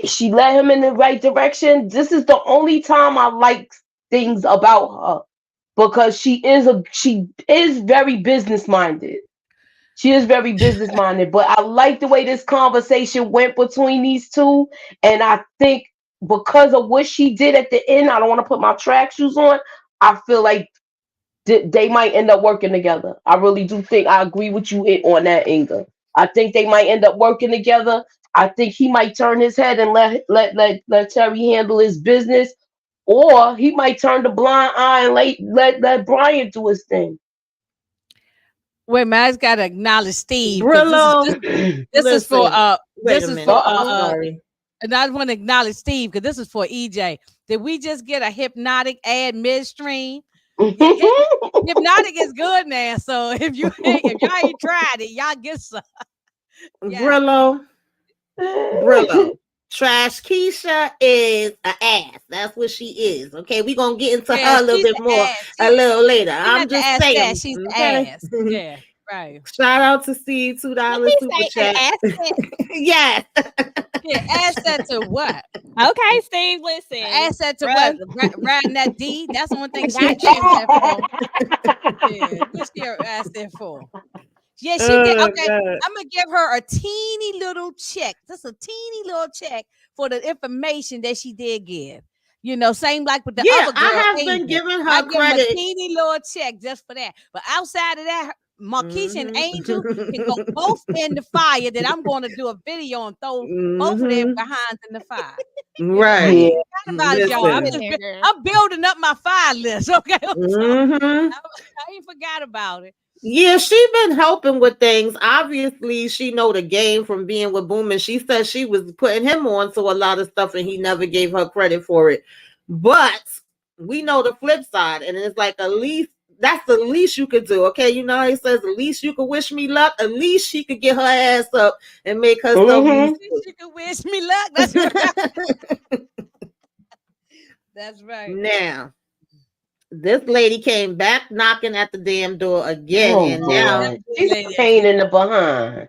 she led him in the right direction. This is the only time I like things about her because she is very business minded. She is very business minded, but I like the way this conversation went between these two. And I think because of what she did at the end, I don't want to put my track shoes on. I feel like they might end up working together. I really do think I agree with you on that, Inga. I think they might end up working together. I think he might turn his head and let Terry handle his business, or he might turn the blind eye and let Brian do his thing. Wait, man, I just gotta acknowledge Steve. Brillo. This is for Wait a minute. Sorry. And I want to acknowledge Steve because this is for EJ. Did we just get a Hypnotic ad midstream? Hypnotic is good now. So if y'all ain't tried it, y'all get some. Yeah. Brillo. Trash Keisha is an ass. That's what she is. Okay, we're gonna get into her a little bit more a little later. I'm just saying she's the ass. Yeah, right. Shout out to Steve, $2 super chat. Yes. Yeah, asset to what? Okay, Steve, listen. Asset to what? Riding that D? That's the one thing she asked that for. Yeah, what's your asset for? Yeah, she did. Okay, I'm gonna give her a teeny little check. Just a teeny little check for the information that she did give. Same like with the other girl. I have been giving her credit. Give a teeny little check just for that. But outside of that, Marquisha and Angel can go both in the fire. That I'm going to do a video and throw both of them behind in the fire. Right. About it, y'all. I'm building up my fire list. Okay. I ain't forgot about it. Yeah, she been helping with things. Obviously, she know the game from being with Boom, and she said she was putting him on to a lot of stuff, and he never gave her credit for it. But we know the flip side, and it's like at least that's the least you could do. Okay, he says the least you could wish me luck. At least she could get her ass up and make herself. She could wish me luck. That's right. That's right. Now. This lady came back knocking at the damn door again, and now she's a pain in the behind.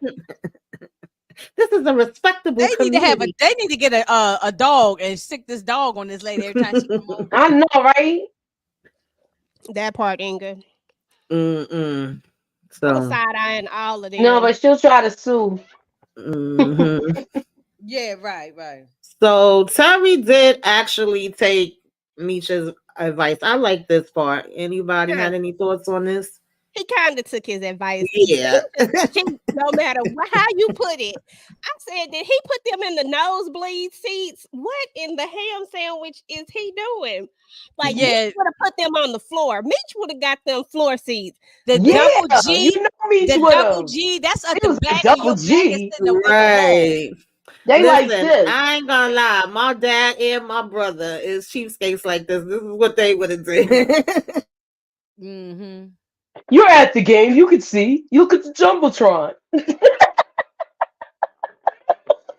This is a respectable They need to have community. they need to get a dog and stick this dog on this lady every time she come over. I know, right? That part, Inga. Mm-mm. I was So, side eyeing all of No, them. but she'll try to sue. mhm. Yeah, right. So Terry did actually take Misha's advice. I like this part. Anybody Huh. had any thoughts on this? He kind of took his advice. He Yeah. just cheap, no matter how you put it. I said, did he put them in the nosebleed seats? What in the ham sandwich is he doing? Like, Mitch Yeah, would have put them on the floor. Mitch would have got them floor seats. the double Yeah, you G, know me the with double him. G. That's at He the was like back, and double your back is G. sitting up with the wall. Right. They like Listen, this. I ain't gonna lie. My dad and my brother is cheapskates like this. This is what they would have did. Mm-hmm. You're at the game. You could see. You look at the jumbotron.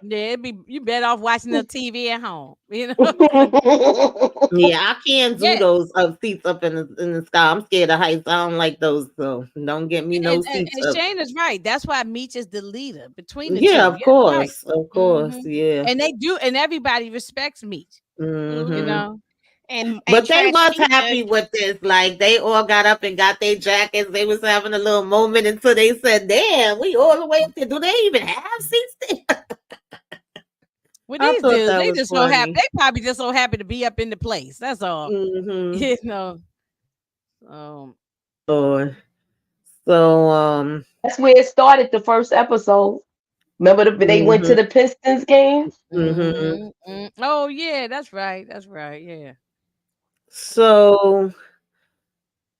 Yeah, you better off watching the TV at home. You know. Yeah, I can't do Yeah, those seats up in the sky. I'm scared of heights. I don't like those, so don't get me and, no and, seats and up. Shane is right. That's why Meech is the leader between the Yeah, two. of Yeah, right. course, of course, Hmm. yeah. And they do, and everybody respects Meech. You Hmm. know. And But they Trash was Teacher, happy with this. Like they all got up and got their jackets. They was having a little moment until they said, "Damn, we all the way up there. Do they even have seats there?" Well, I these thought dudes, that they was just so happy. funny. They probably just so happy to be up in the place. That's all. Mm-hmm. You know. Um. So, That's where it started. The first episode. Remember they went to mm-hmm, the Pistons game. mm-hmm. Oh yeah, that's right. That's right. Yeah. So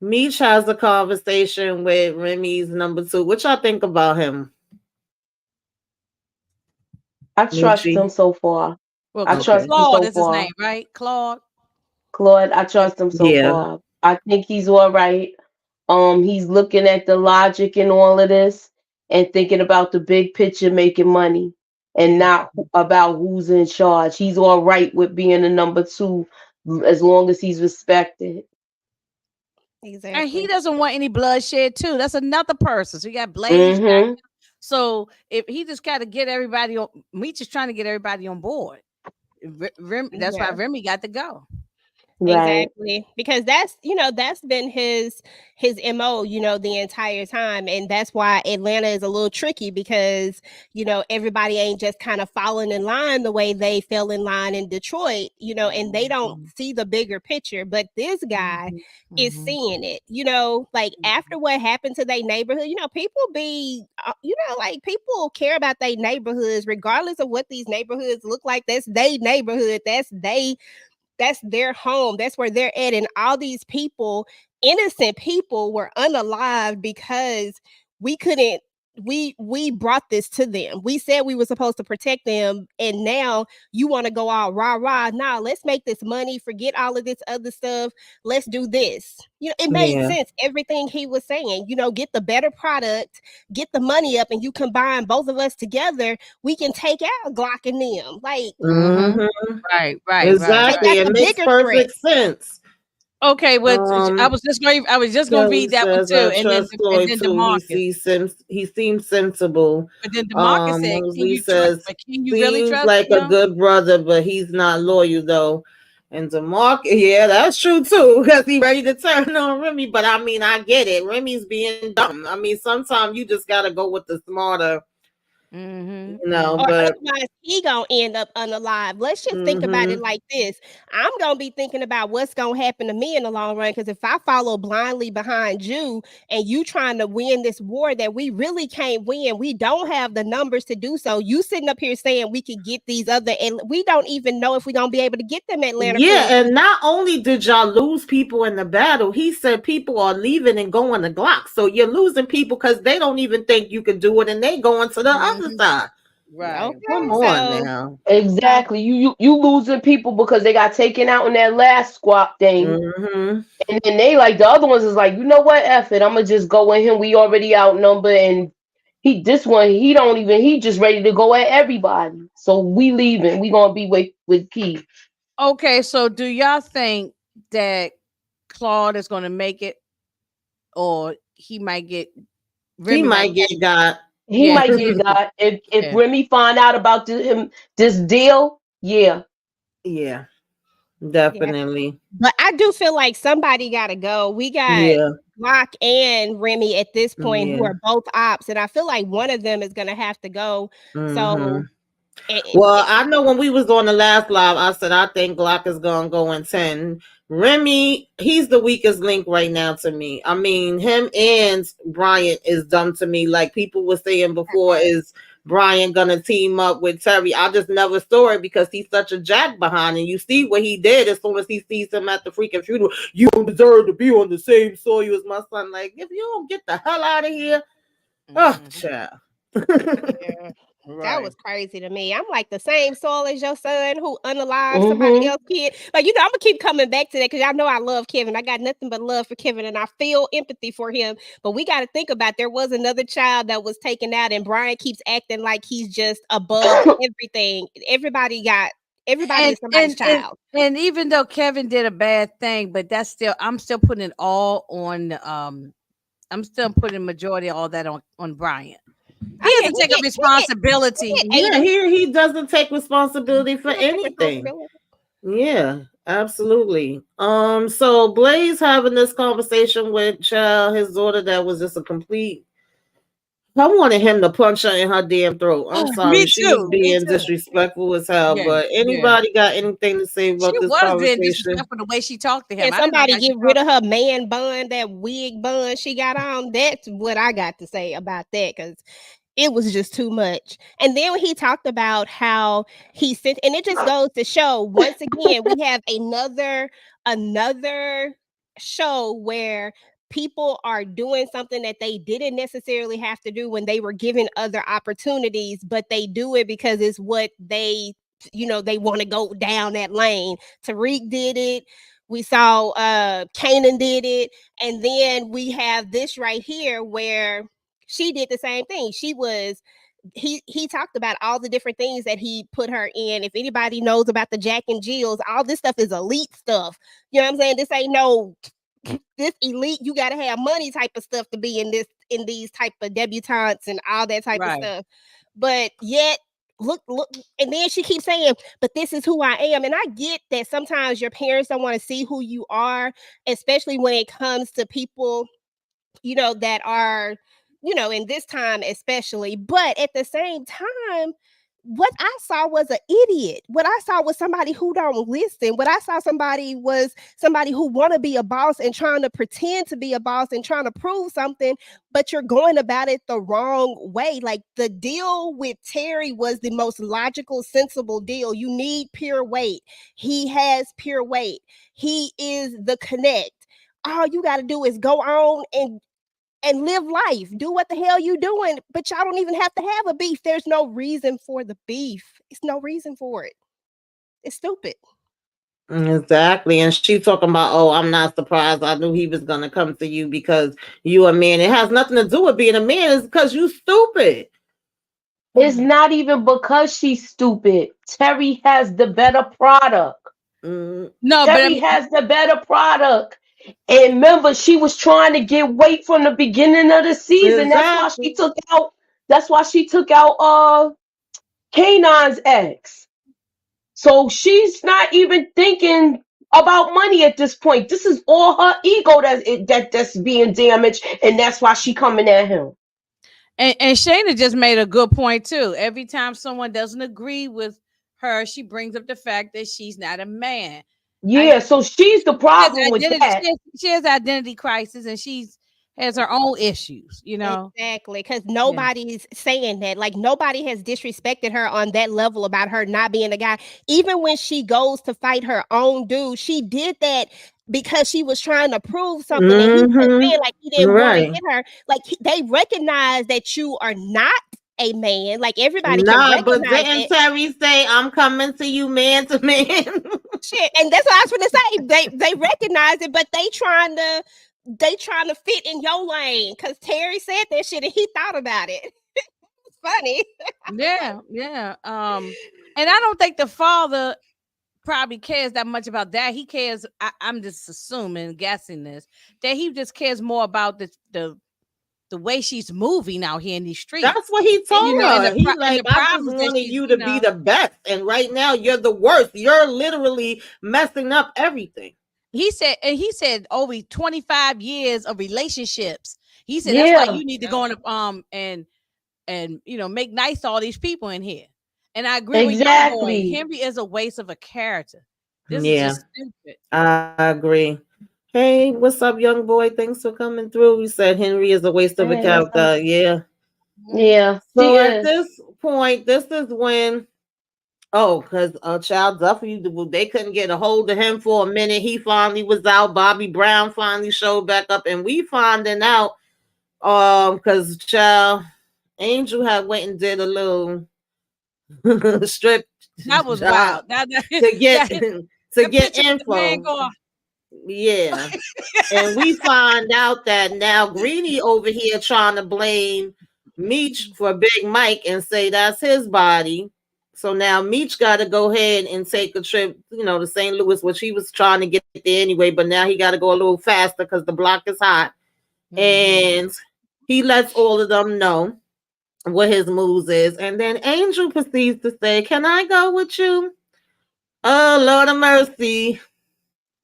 Meech has a conversation with Remy's number two. What y'all think about him, I trust him Moochie? so far. Well, I trust Okay. him Claude so is his far. name, right? Claude. Claude, I trust him so Yeah. far. I think he's all right. He's looking at the logic in all of this and thinking about the big picture, making money, and not about who's in charge. He's all right with being a number two as long as he's respected. And he exactly. doesn't want any bloodshed too. That's another person. So you got Blaze. Mm-hmm. So if he just got to get everybody on, Meech is trying to get everybody on board. That's why Yeah. Remy got to go. Right. Exactly. Because that's been his MO, the entire time. And that's why Atlanta is a little tricky because, everybody ain't just kind of falling in line the way they fell in line in Detroit, and they don't see the bigger picture. But this guy is Mhm. seeing it, like after what happened to their neighborhood, people be like people care about their neighborhoods regardless of what these neighborhoods look like. That's their neighborhood. That's their home. That's where they're at. And all these people, innocent people, were unalive because we couldn't. We brought this to them. We said we were supposed to protect them, and now you want to go all rah rah. Nah, let's make this money. Forget all of this other stuff. Let's do this. It made Yeah. sense. Everything he was saying. Get the better product, get the money up, and you combine both of us together. We can take out Glock and them. Like Mm-hmm. Right. take out Exactly. It the makes bigger threat. perfect sense. Okay, but I Um, was just going to Kelly read that one says too, I and then trust Floyd too. Demarcus. He seems sensible. But then Demarcus said, "Can Mosley you trust? says But can you really seems trust like a him?" good brother, but he's not loyal though. And DeMarcus, yeah, that's true too, because he ready to turn on Remy. But I mean, I get it. Remy's being dumb. I mean, sometimes you just gotta go with the smarter, Or But otherwise he gonna end up unalive. Let's just think about it mm-hmm. like this. I'm gonna be thinking about what's gonna happen to me in the long run. Because if I follow blindly behind you and you trying to win this war that we really can't win, we don't have the numbers to do so. You sitting up here saying we could get these other, and we don't even know if we're gonna be able to get them Atlanta Yeah, crews. and not only did y'all lose people in the battle, he said people are leaving and going to Glock. So you're losing people because they don't even think you can do it, and they going to the other side. Right. Come Okay, on so now. Exactly. You losing people because they got taken out in that last squat thing. Mm-hmm. And then they like the other ones is like, you know what, F it, I'm gonna just go with him. We already outnumbered, and he just ready to go at everybody. So we leaving. We gonna be with Key. Okay, so do y'all think that Claude is going to make it, or he might get He Remy might might get got. He Yeah, might get got if yeah, Remy find out about this deal. Yeah. Yeah, Yeah. definitely. But I do feel like somebody got to go. We got Yeah, Glock and Remy at this point, who yeah. are both ops, and I feel like one of them is gonna have to go. So, Hmm. it, Well, it, I know when we was on the last live, I said I think Glock is gonna go in 10. Remy, he's the weakest link right now to me. I mean, him and Bryant is dumb to me. Like people were saying before, is Bryant gonna team up with Terry? I just never saw it because he's such a jack behind, and you see what he did as soon as he sees him at the freaking funeral. You don't deserve to be on the same soil as my son. Like, if you don't get the hell out of here, oh, mhm, child. yeah, that right. was crazy to me. I'm like the same soul as your son who unalived somebody Mm-hmm. else's kid. Like, I'm gonna keep coming back to that because y'all know I love Kevin. I got nothing but love for Kevin, and I feel empathy for him. But we got to think about there was another child that was taken out, and Brian keeps acting like he's just above everything. Everybody And is somebody's and and child. and even though Kevin did a bad thing, but that's still I'm still putting it all on I'm still putting majority of all that on Brian. He Oh has yeah, to take a he responsibility. get Yeah, 80. he doesn't take responsibility for He don't take anything. responsibility. Yeah, absolutely. So Blaze having this conversation with Child, his daughter, that was just a complete. I wanted him to punch her in her damn throat. I'm sorry, Me she was too. Me being too. disrespectful as hell. Yeah. But Yeah. anybody got anything to say She about this was being conversation? disrespectful the way she talked to him. Can I didn't know somebody how she get rid talked. of her man bun, that wig bun she got on? That's what I got to say about that because it was just too much. And then when he talked about how he sent, and it just goes to show once again we have another show where people are doing something that they didn't necessarily have to do when they were given other opportunities, but they do it because it's what they want to go down that lane. Tariq did it. We saw Kanan did it, and then we have this right here where she did the same thing. He talked about all the different things that he put her in. If anybody knows about the Jack and Jills, all this stuff is elite stuff. You know what I'm saying? This ain't no this elite, you gotta have money type of stuff to be in these type of debutantes and all that type of Right. stuff. But yet look, and then she keeps saying, but this is who I am. And I get that sometimes your parents don't want to see who you are, especially when it comes to people that are, in this time especially. But at the same time, what I saw was an idiot. What I saw was somebody who don't listen. What I saw was somebody who want to be a boss and trying to pretend to be a boss and trying to prove something, but you're going about it the wrong way. Like the deal with Terry was the most logical, sensible deal. You need pure weight. He has pure weight. He is the connect. All you got to do is go on and live life. Do what the hell you doing, but y'all don't even have to have a beef. There's no reason for the beef. It's no reason for it. It's stupid. Exactly. And she talking about, oh, I'm not surprised. I knew he was gonna come to you because you a man. It has nothing to do with being a man. It's because you stupid. It's not even because she's stupid. Terry has the better product. Mm, No, but I Terry mean, has the better product. And remember, she was trying to get weight from the beginning of the season. exactly. That's why she took out Kanon's ex. So she's not even thinking about money at this point. This is all her ego that's being damaged, and that's why she coming at him. and Shayna just made a good point too. Every time someone doesn't agree with her, she brings up the fact that she's not a man. I Yeah, so she's the She has problem with identity. that. She has identity crisis, and she's has her own issues. You know. Exactly, because Yeah. nobody's saying that. Like nobody has disrespected her on that level about her not being a guy. Even when she goes to fight her own dude, she did that because she was trying to prove something, and he kept Mm-hmm. saying like he didn't want to Right. hit her. Like they recognize that you are not a man. Like everybody can Nah, but recognize didn't that. Terry say I'm coming to you man to man? Shit, and that's what I was gonna say. They recognize it, but they trying to fit in your lane because Terry said that shit and he thought about it. It's funny. Yeah. Yeah. And I don't think the father probably cares that much about that. He cares. I'm just assuming, guessing this, that he just cares more about the the way she's moving out here in these streets. That's what he told you know, and her. the He pro- and like, the I just problems that wanted she's, you you to be know, the best, and right now you're the worst. You're literally messing up everything. he said over 25 years of relationships. He said that's why Yeah, you need to go on and you know make nice to all these people in here. And I agree with young boy. exactly. Henry is a waste of a character. This is Yeah, just stupid. I agree. Hey, what's up, young boy? Thanks for coming through. We said Henry is a waste of a Hey, what's up? character. Yeah. Mhm. Yeah, she So at is. this point, this is when because Child Duffy, they couldn't get a hold of him for a minute. He finally was out. Bobby Brown finally showed back up, and we finding out because Child Angel had went and did a little strip That was job wild. That to get that, to the get picture with the man info. going. Yeah. And we find out that now Greeny over here trying to blame Meech for Big Mike and say that's his body. So now Meech got to go ahead and take a trip, to St. Louis, which he was trying to get there anyway, but now he got to go a little faster because the block is hot. Mhm. And he lets all of them know what his moves is. And then Angel proceeds to say, "Can I go with you?" Oh, Lord of mercy.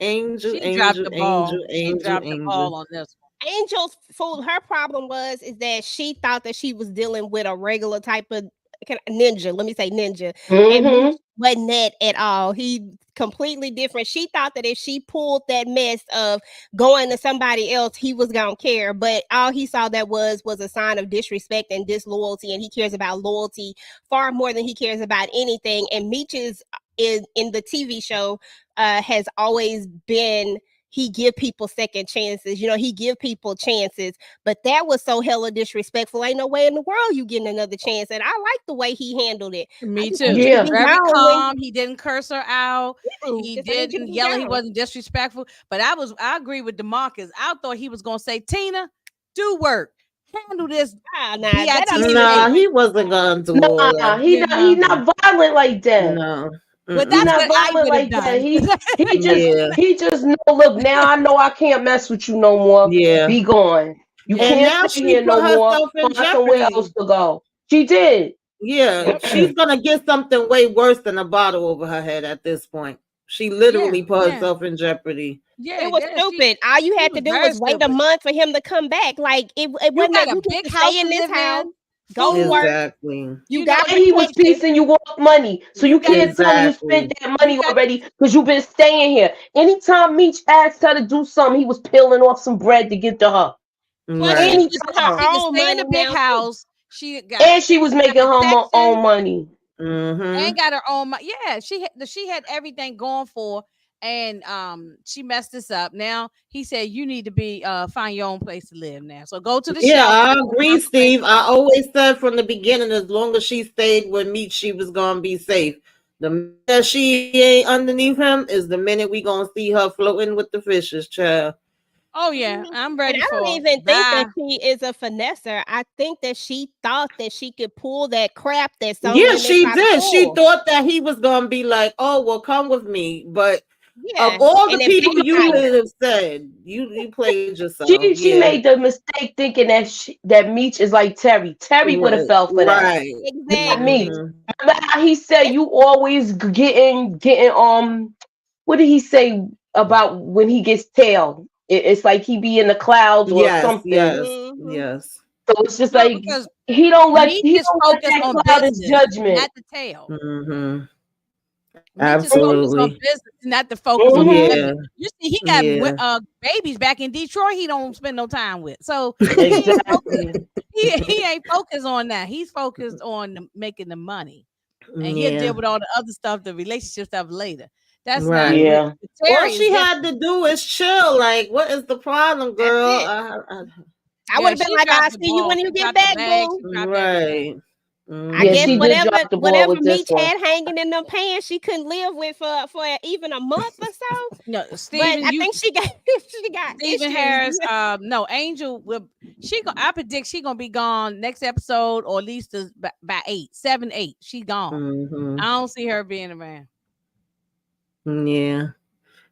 Angel, She dropped angel, the angel, ball. She angel, dropped the angel. ball on this Angel's fool. Her problem is that she thought that she was dealing with a regular type of ninja. Let me say ninja, and Meech Mm-hmm. wasn't that at all. He completely different. She thought that if she pulled that mess of going to somebody else, he was gonna care. But all he saw that was a sign of disrespect and disloyalty, and he cares about loyalty far more than he cares about anything. And Meech is in the TV show has always been he give people second chances. He give people chances, but that was so hella disrespectful. Ain't no way in the world you getting another chance. And I like the way he handled it. one. I Me just need too. you to Yeah. be Very gone when calm. He didn't curse her out. He just I need you to didn't be yell. He gone. wasn't disrespectful. But I agree with DeMarcus. I thought he was gonna say, Tina, do work. Handle this Nah, that don't BIT even Nah, make situation. he wasn't gonna do all Nah, that. he You not he know. not violent like that. No. But He that's Mm-mm. not what I violent would have like that. done. Yeah. He just know. Look, now I know I can't mess with you no more. Yeah. Be gone. You Yeah. And can't now stay she here put no more. herself in Find somewhere jeopardy. else to go. She did. Yeah. yep. She's gonna get something way worse than a bottle over her head at this point. She Yeah. literally put Yeah. herself in jeopardy. Yeah. It was Yeah. stupid. All you She had to was do very was wait a stupid. month for him to come back. Like it You wasn't got that a you need big to house stay to in this live house, in, go to food. work. Exactly. You You know, got And he was protection. piecing you off money. So you you got can't the tell me you spent Exactly. that you money got already because you've been staying here. Anytime Meech asked her to do something, he was peeling off some bread to get to her. plus Right. Anytime. she can Her own stay in money a big now too. house. And she was She got making her protection own money. Mm-hmm. and got her own yeah, she had everything going for and she messed this up. Now he said you need to be find your own place to live now. So go to the Yeah, shelter I and go agree, find somewhere Steve. to I go. always said from the beginning, as long as she stayed with me, she was gonna be safe. The minute she ain't underneath him is the minute we gonna see her floating with the fishes, child. Oh yeah, Mhm. I'm And ready I don't for even think bye. that she is a finesser. I think that she thought that she could pull that crap that some Yeah, women she try to did. She pull. thought that he was gonna be like, "Oh, well, come with me." But of Yeah, all the and it people you backfired. would have said, you played yourself. She Yeah, made the mistake thinking that Meech is like Terry. Terry would have right, fell for that. right. Not Meech. Exactly. Hmm. Remember how he said you always getting what did he say about when he gets tail? It's like he be in the clouds or Yes, something. yes, Hmm. yes. So it's just No, like because he Meech is don't let focused that on cloud his business, judgment. not the tail. Hmm. Meech is focused on Absolutely. business, not to focus on the Hmm Yeah, women. You see, he got yeah. babies back in Detroit. He don't spend no time with, so he ain't focused. Exactly. He ain't focused on that. He's focused on making the money, and he'll Yeah, deal with all the other stuff, the relationship stuff later. That's not right. with Yeah. All Terry is she had different. to do is chill. Like, what is the problem, That's girl? it. I would Yeah, have been she like, dropped "I'll the see you ball. when you She get dropped the back, bag. boo." She dropped everything. Right. I Yeah, guess she Hmm. did whatever drop the ball whatever with this Meech one. had hanging in them pants, she couldn't live with for even a month or so. No, But Stephen, I think she got she got Stephen issues. Harris. No, Angel will. I predict she gonna be gone next episode, or at least by 8, 7, 8. She gone. Hmm. I don't see her being around. Yeah.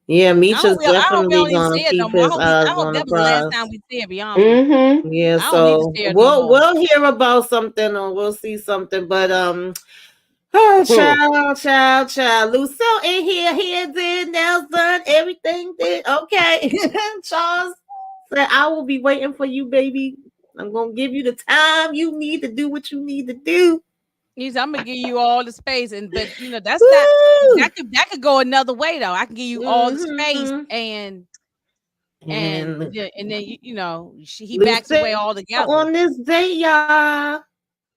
Yeah, Misha's I hope we definitely don't even gonna see it no keep more. his eyes I hope on the that was the last prize. time we see it. Be honest with you. Mm-hmm. Yeah, I don't need to so see it no more. we'll hear about something or we'll see something. But oh child. Lucille in here did, nails done, everything did. Okay. Charles said, I will be waiting for you, baby. I'm gonna give you the time you need to do what you need to do. I'm gonna give you all the space, but that's not Woo! that could go another way though. I can give you all the space, Mm-hmm. and And and then he backs Lucille away altogether. on this day, y'all.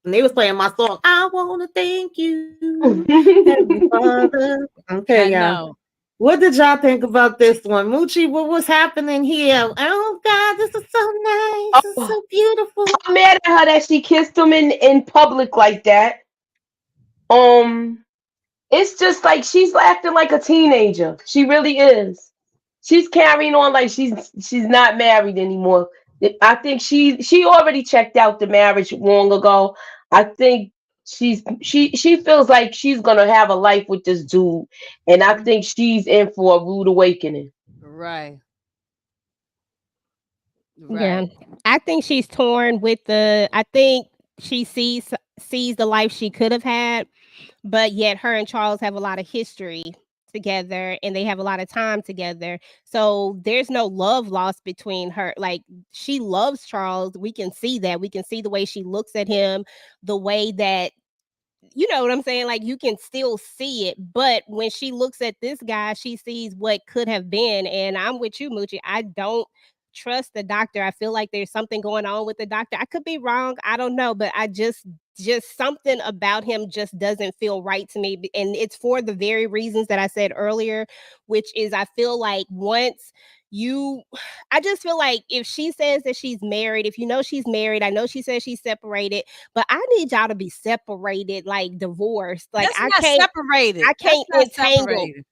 And they was playing my song. I wanna thank you, Heavenly Father. Okay, I y'all. know. What did y'all think about this one? Moochie, what was happening here? Oh God, this is so nice. It's Oh, so beautiful. I'm mad at her that she kissed him in public like that. Um, it's just like she's acting like a teenager. She really is. She's carrying on like she's not married anymore. I think she already checked out the marriage long ago. I think she feels like she's gonna have a life with this dude, and I think she's in for a rude awakening. Right. Yeah, Right. I think she's torn with the. I think she sees the life she could have had, but yet her and Charles have a lot of history together and they have a lot of time together. So there's no love lost between her. Like she loves Charles. We can see that. We can see the way she looks at him, the way that you know what I'm saying? Like you can still see it, but when she looks at this guy, she sees what could have been. And I'm with you, Moochie. I don't trust the doctor. I feel like there's something going on with the doctor. I could be wrong. I don't know, but I just something about him just doesn't feel right to me. And it's for the very reasons that I said earlier, which is I feel like once you I just feel like if she says that she's married, if you know she's married, I know she says she's separated, but I need y'all to be separated, like divorced. Like That's not separated. I That's can't not entangle. separated.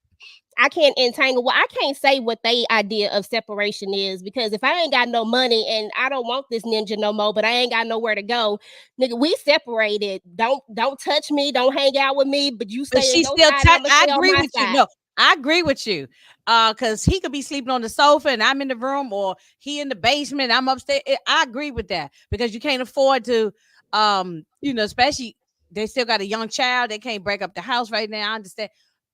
I can't entangle. Well, I can't say what they idea of separation is because if I ain't got no money and I don't want this ninja no more, but I ain't got nowhere to go, nigga, we separated. Don't touch me. Don't hang out with me. But you But stay on she your still side and I'm gonna I stay on agree my with you. side. No, I agree with you. Because he could be sleeping on the sofa and I'm in the room, or he in the basement, I'm upstairs. I agree with that because you can't afford to especially they still got a young child. They can't break up the house right now. I understand.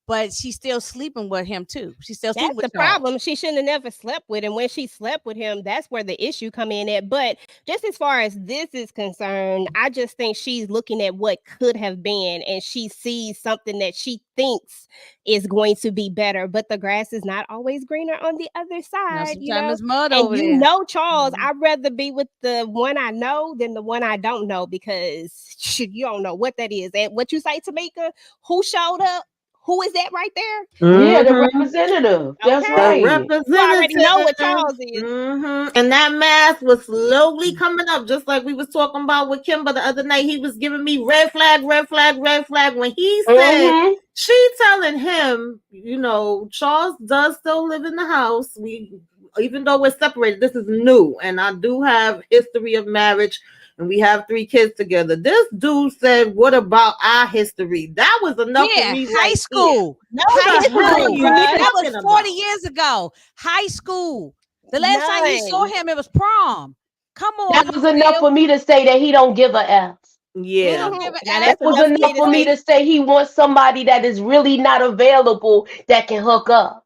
But she's still sleeping with him too. She's still sleeping That's with the Charles. problem. She shouldn't have never slept with him. When she slept with him, that's where the issue come in at. But just as far as this is concerned, I just think she's looking at what could have been and she sees something that she thinks is going to be better. But the grass is not always greener on the other Now side, you sometimes know? it's mud And over you there. know, Charles, Mhm. I'd rather be with the one I know than the one I don't know because shit, you don't know what that is. And what you say, Tamika, who showed up? Who is that right there? Yeah, the Mm-hmm. representative. That's The Okay. right. You already know what representative. Charles is. And that mask was slowly coming up, just like we was talking about with Kimber the other night. He was giving me red flag, red flag, red flag. When he said Mm-hmm. she telling him, Charles does still live in the house. Even though we're separated, this is new, and I do have history of marriage. And we have 3 kids together. This dude said, "What about our history?" That was enough for Yeah, me high right there. school. No What High the hell are school. you difference, That was talking 40 about? years ago. High school. The last time you saw none. him, it was prom. Come on, That was enough Lucille. for me to say that he don't give a F. He don't Yeah. give Now a F. That that's was enough for me enough to for me say. to say he wants somebody that is really not available that can hook up.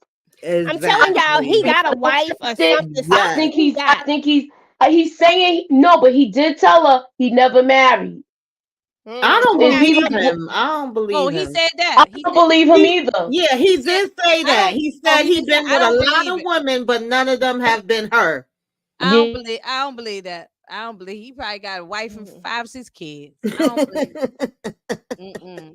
I'm telling y'all, he Exactly. And got a I wife or accept it. something. I Yes. think Something he he's. I got. think he's saying no, but he did tell her he never married, I don't and Now he believe don't. listen, him. I don't Oh, believe he him. said I that. He don't said believe him He, either. yeah, he he said did say I that. don't He oh said he he just said been I with a don't lot believe of it. women, but none of them have been her. Yeah. I don't believe that. I don't believe he probably got a wife and 5, 6 kids. I don't believe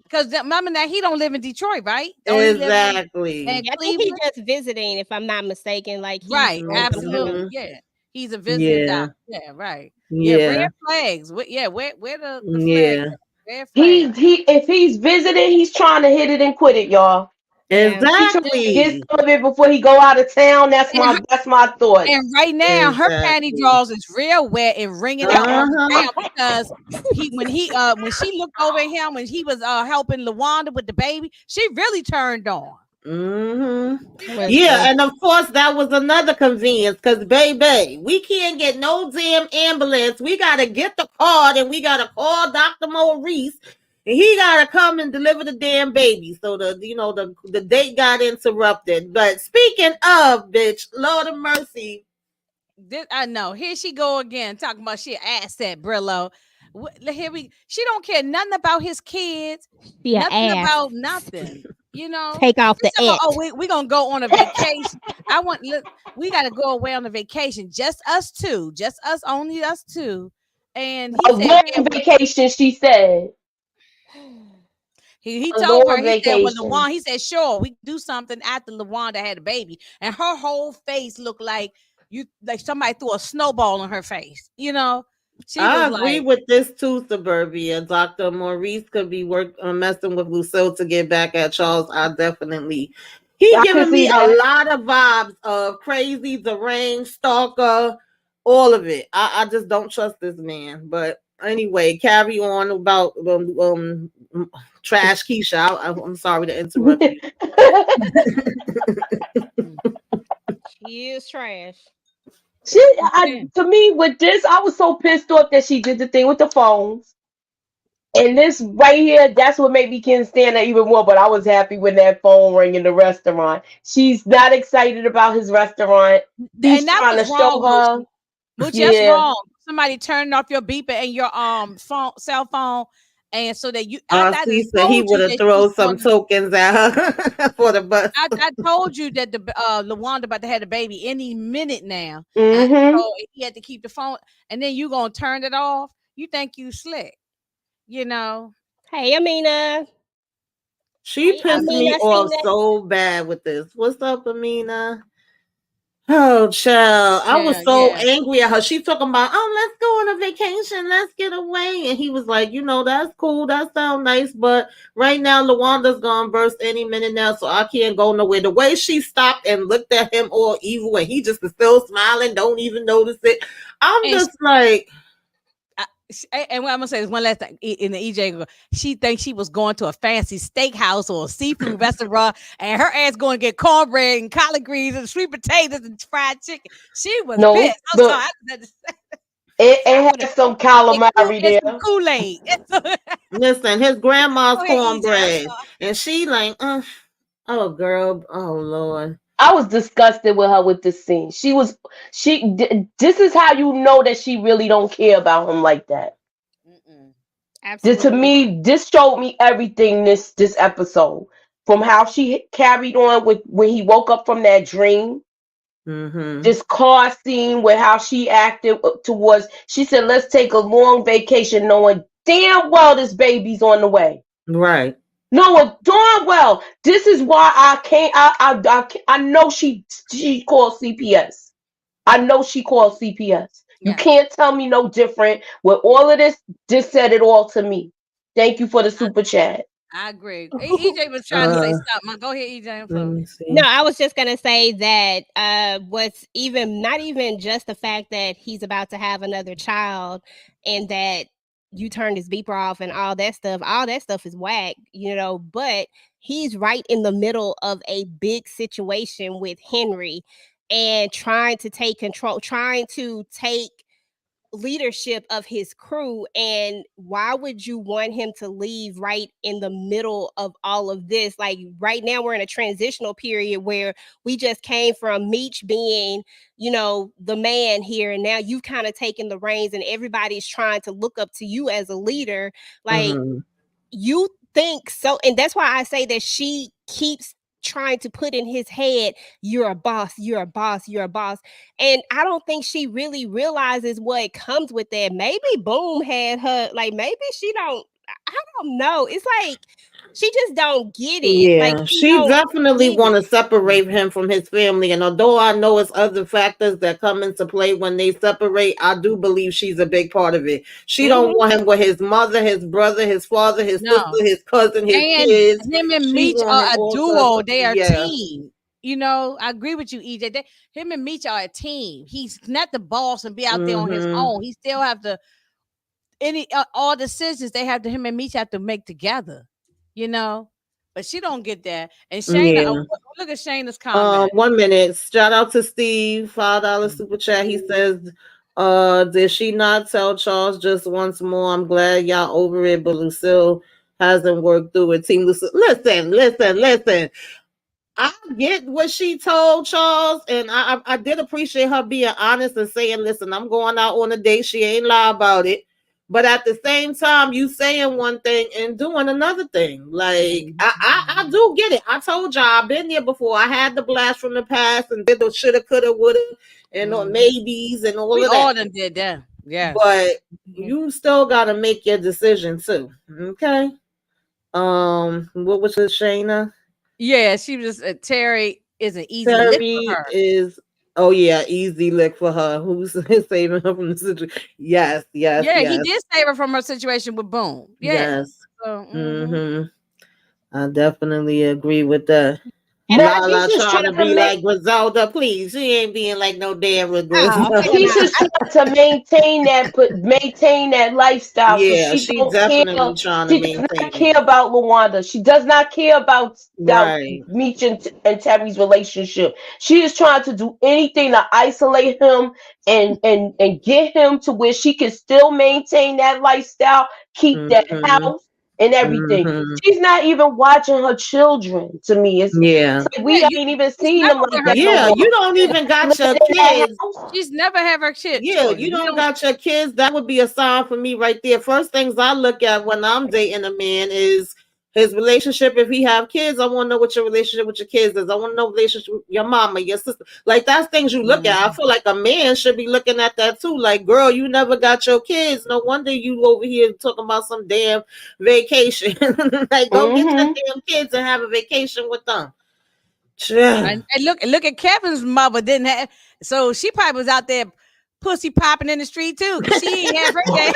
because mama now he don't live in Detroit, right? Don't he live in Exactly. I think he's Cleveland? just visiting, if I'm not mistaken. Like he's Right, supposed to come absolutely. home. Hmm. Yeah. He's a visiting Yeah. doctor. Yeah, right. Yeah, red Yeah. flags. Yeah, where the flag Yeah. at? Red flag. He if he's visiting, he's trying to hit it and quit it, y'all. Yeah. He trying to get Exactly. some of it before he go out of town. And, That's my and thoughts. right now her panty Exactly. drawers is real wet and wringing out on the Uh-huh. ground because when she looked over at him when he was helping Lawanda with the baby, she really turned on. Yeah, and of course that was another convenience because baby, we can't get no damn ambulance. We gotta get the card and we gotta call Dr. Maurice, and he gotta come and deliver the damn baby. So the date got interrupted. But speaking of bitch, Lord of mercy. I know. Here she go again talking about she an asset, Brillo. She don't care nothing about his kids, She a nothing ass. about nothing. You know, Take off the about, it. we gonna go on a vacation. We gotta go away on a vacation, just us two, just us, only us two. And he A said, long vacation, she said. he A told her, long he said, well, vacation. LaWanda, he said, sure, we do something after LaWanda had a baby. And her whole face looked like somebody threw a snowball on her face. You know, she I was agree like, with this too, Suburbia. Dr. Maurice could be messing with Lucille to get back at Charles. He I can giving me see a that. lot of vibes of crazy, deranged, stalker, all of it. I just don't trust this man. But anyway, carry on about trash Keisha. I'm sorry to interrupt you. She is trash. To me, with this, I was so pissed off that she did the thing with the phones. And this right here, that's what made me can't stand that even more. But I was happy when that phone rang in the restaurant. She's not excited about his restaurant. He's and that trying to was show wrong, her. Moochie, that's Yeah. wrong. Somebody turning off your beeper and your cell phone, and so that I He done said he told would you have that you was thrown some going. tokens at her for the bus. I told you that the LaWanda about to have a baby any minute now. Mm-hmm. So he had to keep the phone, and then you gonna turn it off. You think you slick, you know? Hey, Amina. She Hey, pissed Amina. me I seen off that. so bad with this. What's up, Amina? Oh, child. I was Yeah, so yeah. angry at her. She talking about, oh, let's go on a vacation. Let's get away. And he was like, that's cool. That sounds nice. But right now, Lawanda's going to burst any minute now. So I can't go nowhere. The way she stopped and looked at him all evil and he just was still smiling, don't even notice it. I'm And just like, and what I'm gonna say is one last thing in the EJ. She thinks she was going to a fancy steakhouse or a seafood restaurant, and her ass going to get cornbread and collard greens and sweet potatoes and fried chicken. She was No, pissed. I'm sorry. look, I it would have. had some calamari It's some there. Kool-Aid. listen, his grandma's Go ahead, EJ. I'm cornbread. sorry. And she like, oh, girl. Oh, Lord. I was disgusted with her with this scene. This is how you know that she really don't care about him like that. Mm-mm. To Absolutely. me, this showed me everything this episode. From how she carried on with when he woke up from that dream, Mm-hmm. this car scene with how she acted towards. She said, "Let's take a long vacation," knowing damn well this baby's on the way. Right. Knowing darn well this is why I can't. I know she called CPS. I know she called CPS. You Yes, can't tell me no different. With all of this, just said it all to me. Thank you for the super chat. I agree. EJ was trying to say Uh, something. Go ahead, EJ. I'm let sorry. me No, see. I was just gonna say that what's even not even just the fact that he's about to have another child and that you turned his beeper off and all that stuff is whack, but he's right in the middle of a big situation with Henry and trying to take control, trying to take leadership of his crew. And why would you want him to leave right in the middle of all of this? Like right now we're in a transitional period where we just came from Meech being the man here, and now you've kind of taken the reins and everybody's trying to look up to you as a leader. Like Mm-hmm. you think so, and that's why I say that she keeps trying to put in his head, you're a boss, you're a boss, you're a boss. And I don't think she really realizes what comes with that. Maybe Boom had her, like maybe she don't, I don't know. It's like she just don't get it. Like Yeah, she she don't definitely get want it. to separate him from his family. And although I know it's other factors that come into play when they separate, I do believe she's a big part of it. She don't Mhm. want him with his mother, his brother, his father, his sister, No. his cousin, his And kids. him and She Meech want are him a all to duo. They are a yeah. team. I agree with you, EJ. Him and Meech are a team. He's not the boss and be out there on his Mm-hmm. own. He still have to all decisions they have to him and Meech have to make together. You know, but she don't get that. And Shayna, Yeah. look at Shayna's comment. 1 minute. Shout out to Steve, $5 super chat. He says, did she not tell Charles just once more? I'm glad y'all over it, but Lucille hasn't worked through it. Team Lucille. Listen. I get what she told Charles, and I did appreciate her being honest and saying, "Listen, I'm going out on a date." She ain't lie about it, but at the same time, you saying one thing and doing another thing. Like I do get it. I told y'all I've been there before. I had the blast from the past and did the shoulda, coulda, woulda, and maybes and all We of all that. done did that. Yes. But you still gotta make your decision too. Okay. What was it, Shayna? Yeah, she was just Terry is an easy lick for Terry her. is, oh yeah, easy lick for her. Who's saving her from the situation? Yes. Yeah, he did save her from her situation with Boom. Yeah. Yes. So, I definitely agree with that. And Lala Keisha's trying to trying to be make like Griselda, please. She ain't being like no damn with this. Oh, hell no. Keisha's trying to maintain that lifestyle, so Yeah, she she don't care. definitely trying to She does maintain not it. care about Lawanda. She does not care about Right. Meech and Terry's relationship. She is trying to do anything to isolate him and get him to where she can still maintain that lifestyle, keep that Mm-hmm. house and everything. Mm-hmm. She's not even watching her children. To me, it's Yeah. like yeah, we ain't even she's seeing never them with like her that no Yeah, kids. more. you don't Yeah. even got Living your in that kids. house. She's never have her Yeah, children. you We don't don't. got your kids. That would be a sign for me right there. First things I look at when I'm dating a man is his relationship. If he have kids, I want to know what your relationship with your kids is. I want to know relationship with your mama, your sister. Like that's things you look at. I feel like a man should be looking at that too. Like, girl, you never got your kids. No wonder you over here talking about some damn vacation. Like, go get your Mm-hmm. damn kids and have a vacation with them. Yeah. And look at Kevin's mother didn't have. So she probably was out there pussy popping in the street too, because she ain't have her day.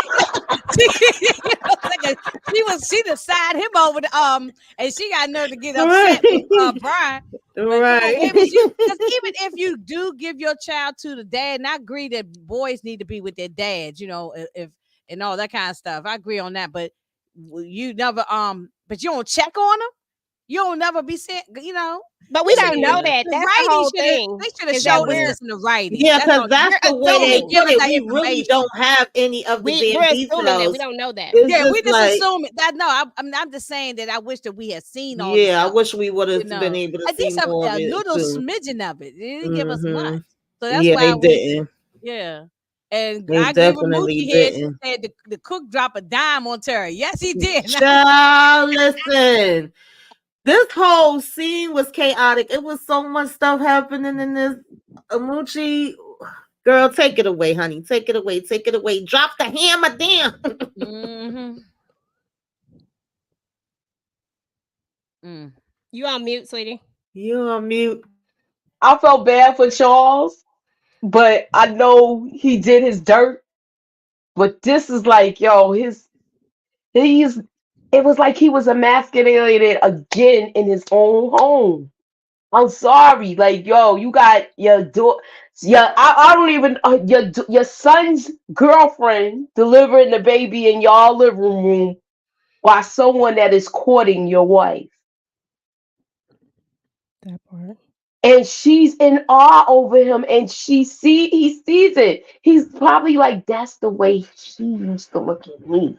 She decided him over the and she got nerve to get upset with Right. Brian. But come on, Right. it was you, because even if you do give your child to the dad, and I agree that boys need to be with their dads, if and all that kind of stuff. I agree on that, but you never but you don't check on them. You don't never be sent, But we They should don't know Yeah. that. the That's the writing whole should have thing. they should have Is that showed us Yeah. this in the writing. Yeah, That's because all. that's You're the way assuming they to give put us it. that We really information. don't have any of the we're damn assuming that we details. don't know that. It's Yeah, we just just like, assume it. That no, I'm just saying that I wish that we had seen all the yeah, I stuff. wish we would You have been know, able to at see least more of a it little too. smidgen of it. They didn't give us much, so that's Yeah, why they I wish. didn't. Yeah, and They I agree with definitely Moochie here. She didn't. said the cook dropped a dime on Terry. Yes, he did. Child, listen. This whole scene was chaotic. It was so much stuff happening in this. Amuchi, girl, take it away, honey. Take it away. Take it away. Drop the hammer down. Mm-hmm. Mm. You on mute, sweetie. You on mute. I felt bad for Charles, but I know he did his dirt. But this is like, yo, he's it was like he was emasculated again in his own home. I'm sorry, like, yo, you got your I don't even your son's girlfriend delivering the baby in y'all living room while someone that is courting your wife. That part. And she's in awe over him, and he sees it. He's probably like, that's the way she used to look at me.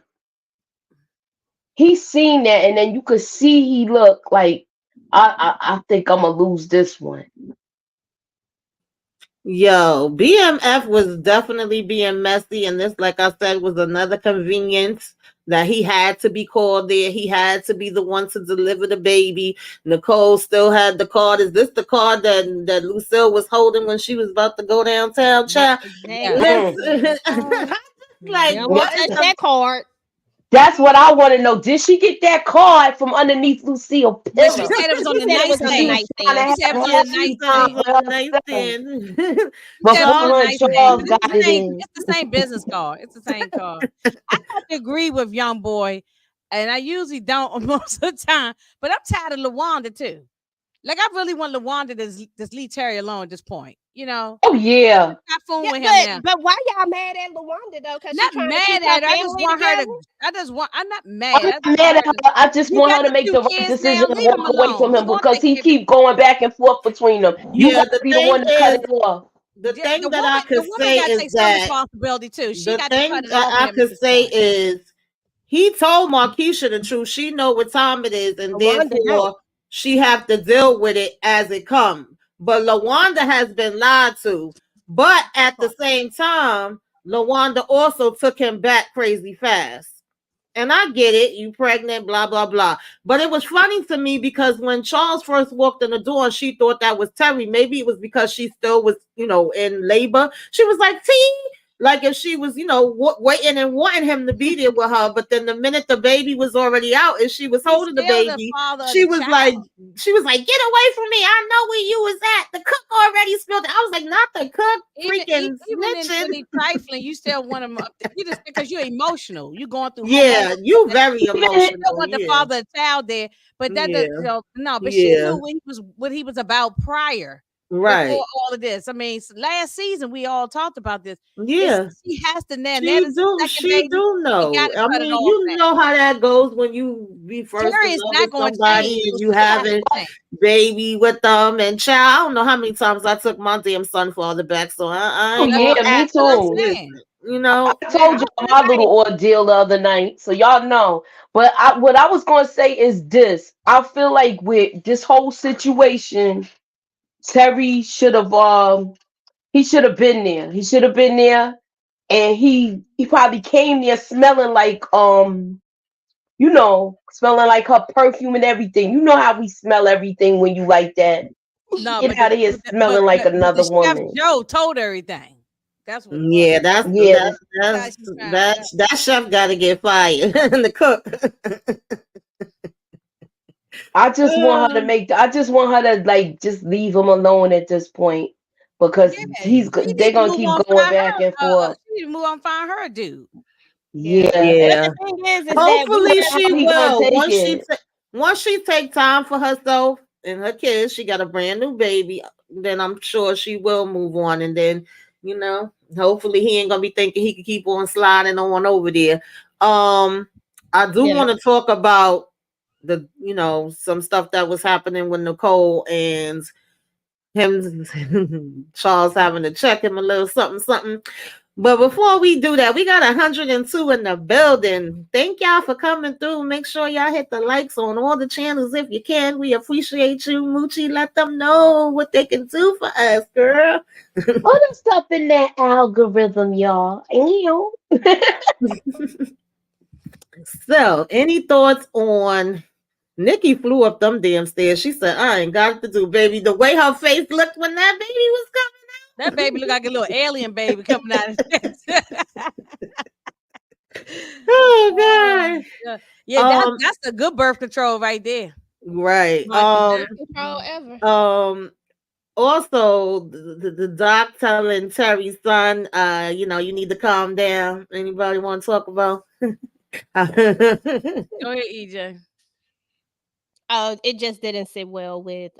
He's seen that, and then you could see he looked like, I think I'm gonna lose this one. Yo, BMF was definitely being messy, and this, like I said, was another convenience that he had to be called there. He had to be the one to deliver the baby. Nicole still had the card. Is this the card that Lucille was holding when she was about to go downtown, child? Yeah. Listen, We like don't want what to is touch the that card. That's what I want to know. Did she get that card from underneath Lucille But she pillow? said it was on She the said it was on the She nightstand. was trying She nightstand. to said it have was a on the happy time songs nightstand. for on the herself nightstand? She said it was before on her the and nightstand. Charles But got it in. it's the same business card. It's the same card. I have to agree with Young Boy, and I usually don't most of the time. But I'm tired of Lawanda too. Like I really want Lawanda to just leave Terry alone at this point. You know, Oh yeah. not fooling Yeah, with him now. but why y'all mad at Lawanda though? Because she Not trying to keep mad her at her. I just family want her together. to. I just want. I'm not I'm mad. I just not want mad at her her. to. I just You want got her to the make two the right kids now. decision and Leave them walk away alone. from He him gonna because take he care of keep going back and forth between them. You Yeah, got to the be the thing one to cut is, it off. the Yeah, thing that I the could woman say got to is take some that responsibility too. She the got to cut thing it that off with I him at could this say point. is he told Markeisha the truth. She know what time it is, and Lawanda don't. therefore she have to deal with it as it comes. But Lawanda has been lied to. But at the same time, Lawanda also took him back crazy fast. And I get it, you pregnant, blah, blah, blah. But it was funny to me because when Charles first walked in the door, she thought that was Terry. Maybe it was because she still was, in labor. She was like, T, like if she was, waiting and wanting him to be there with her. But then the minute the baby was already out and she was He's holding the still the baby, father of she the was like, child. get away from me. I know where you was at. The cook already spilled it. I was like, not the cook, freaking Even in snitching. when he's trifling, you still want him up. You just because you're emotional, you're going through hormonal Yeah, stuff. you very You still emotional. want the Yeah. father and child there, but that does Yeah. no. But she Yeah. knew what he was about prior, before Right. all of this. I mean, last season we all talked about this. It's Yeah. she has to now. She This is do. second She baby. do He got know. to I cut it mean, off you now. know how that goes when you be first in Terry is love not with going to change. somebody and So you she has to having change. baby with them and child. I don't know how many times I took my damn son father back, so I Oh ain't gonna yeah, me act That's what like I'm too. saying. listen. You know. I Yeah, told y'all my little ordeal the other night, so y'all know. But what I was gonna say is this: I feel like with this whole situation, Terry should have he should have been there. He should have been there, and he probably came there smelling like smelling like her perfume and everything. You know how we smell everything when you like that. no, Get out of here smelling like but the another chef woman. Joe told everything. That's what it was. Yeah, that's Yeah, that's That's how that's she found that out. that chef got to get fired. The cook. I just want her to like just leave him alone at this point because Yeah, she they're need to gonna move keep on. going Find back and her. forth. She need to move on. Find her a dude. Yeah. Yeah, and But Yeah. the thing is I that we Hopefully wonder have how she he gonna will. take it. Once she take time for herself and her kids, she got a brand new baby. Then I'm sure she will move on, and then hopefully he ain't gonna be thinking he can keep on sliding on over there. I do yeah. want to talk about some stuff that was happening with Nicole and him Charles having to check him a little something something. But before we do that, we got 102 in the building. Thank y'all for coming through. Make sure y'all hit the likes on all the channels if you can. We appreciate you, Moochie. Let them know what they can do for us, girl. Put us up in that algorithm, y'all. Ew. So, any thoughts on Nikki flew up them damn stairs? She said, I ain't got it to do, baby. The way her face looked when that baby was That baby look like a little alien baby coming out of this. coming. Oh, God. Yeah, yeah, Um, that's a good birth control right there. right. Like the birth control ever. Also the doc telling Terry's son, you need to calm down. Anybody want to talk about? Go ahead, EJ. Oh, it just didn't sit well with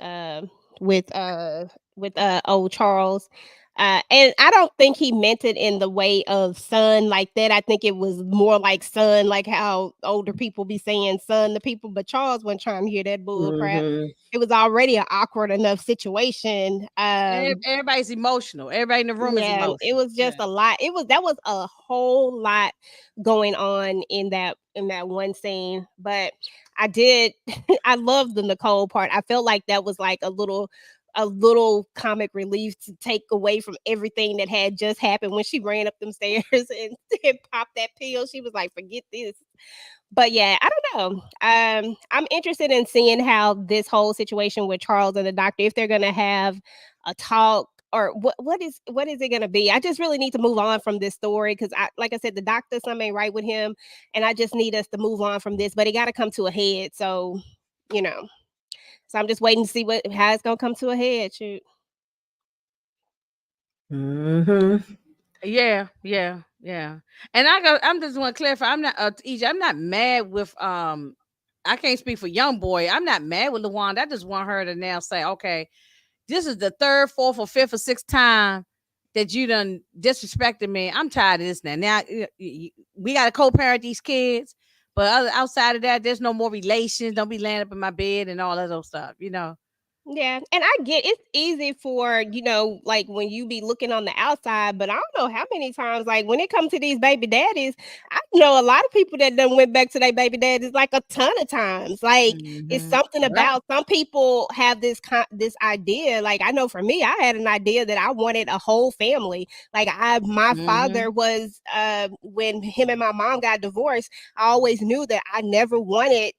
old Charles. And I don't think he meant it in the way of son like that. I think it was more like son, like how older people be saying son to people, but Charles wasn't trying to hear that bull crap. Hmm. It was already an awkward enough situation. Everybody's emotional. Everybody in the room is Yeah, it emotional. was just Yeah. a lot. That was a whole lot going on in that one scene. But I did I loved the Nicole part. I felt like that was like a little comic relief to take away from everything that had just happened when she ran up them stairs and popped that pill. She was like, forget this. But yeah, I don't know. I'm interested in seeing how this whole situation with Charles and the doctor, if they're gonna have a talk or what is it gonna be? I just really need to move on from this story because like I said, the doctor something ain't right with him, and I just need us to move on from this. But it got to come to a head. So you know, so I'm just waiting to see how it's gonna come to a head. Shoot. Hmm. Yeah, yeah, yeah. And I'm just want to clarify. I'm not EJ, I'm not mad with I can't speak for young boy. I'm not mad with LaWanda. I just want her to now say, okay, this is the third, fourth, or fifth, or sixth time that you done disrespected me. I'm tired of this now. Now we got to co-parent these kids, but outside of that, there's no more relations. Don't be laying up in my bed and all that other stuff. Yeah, and I get it's easy for, like when you be looking on the outside, but I don't know how many times, like when it comes to these baby daddies, I know a lot of people that done went back to their baby daddies like a ton of times. Like it's something about some people have this idea. Like I know for me, I had an idea that I wanted a whole family. Like my father was when him and my mom got divorced, I always knew that I never wanted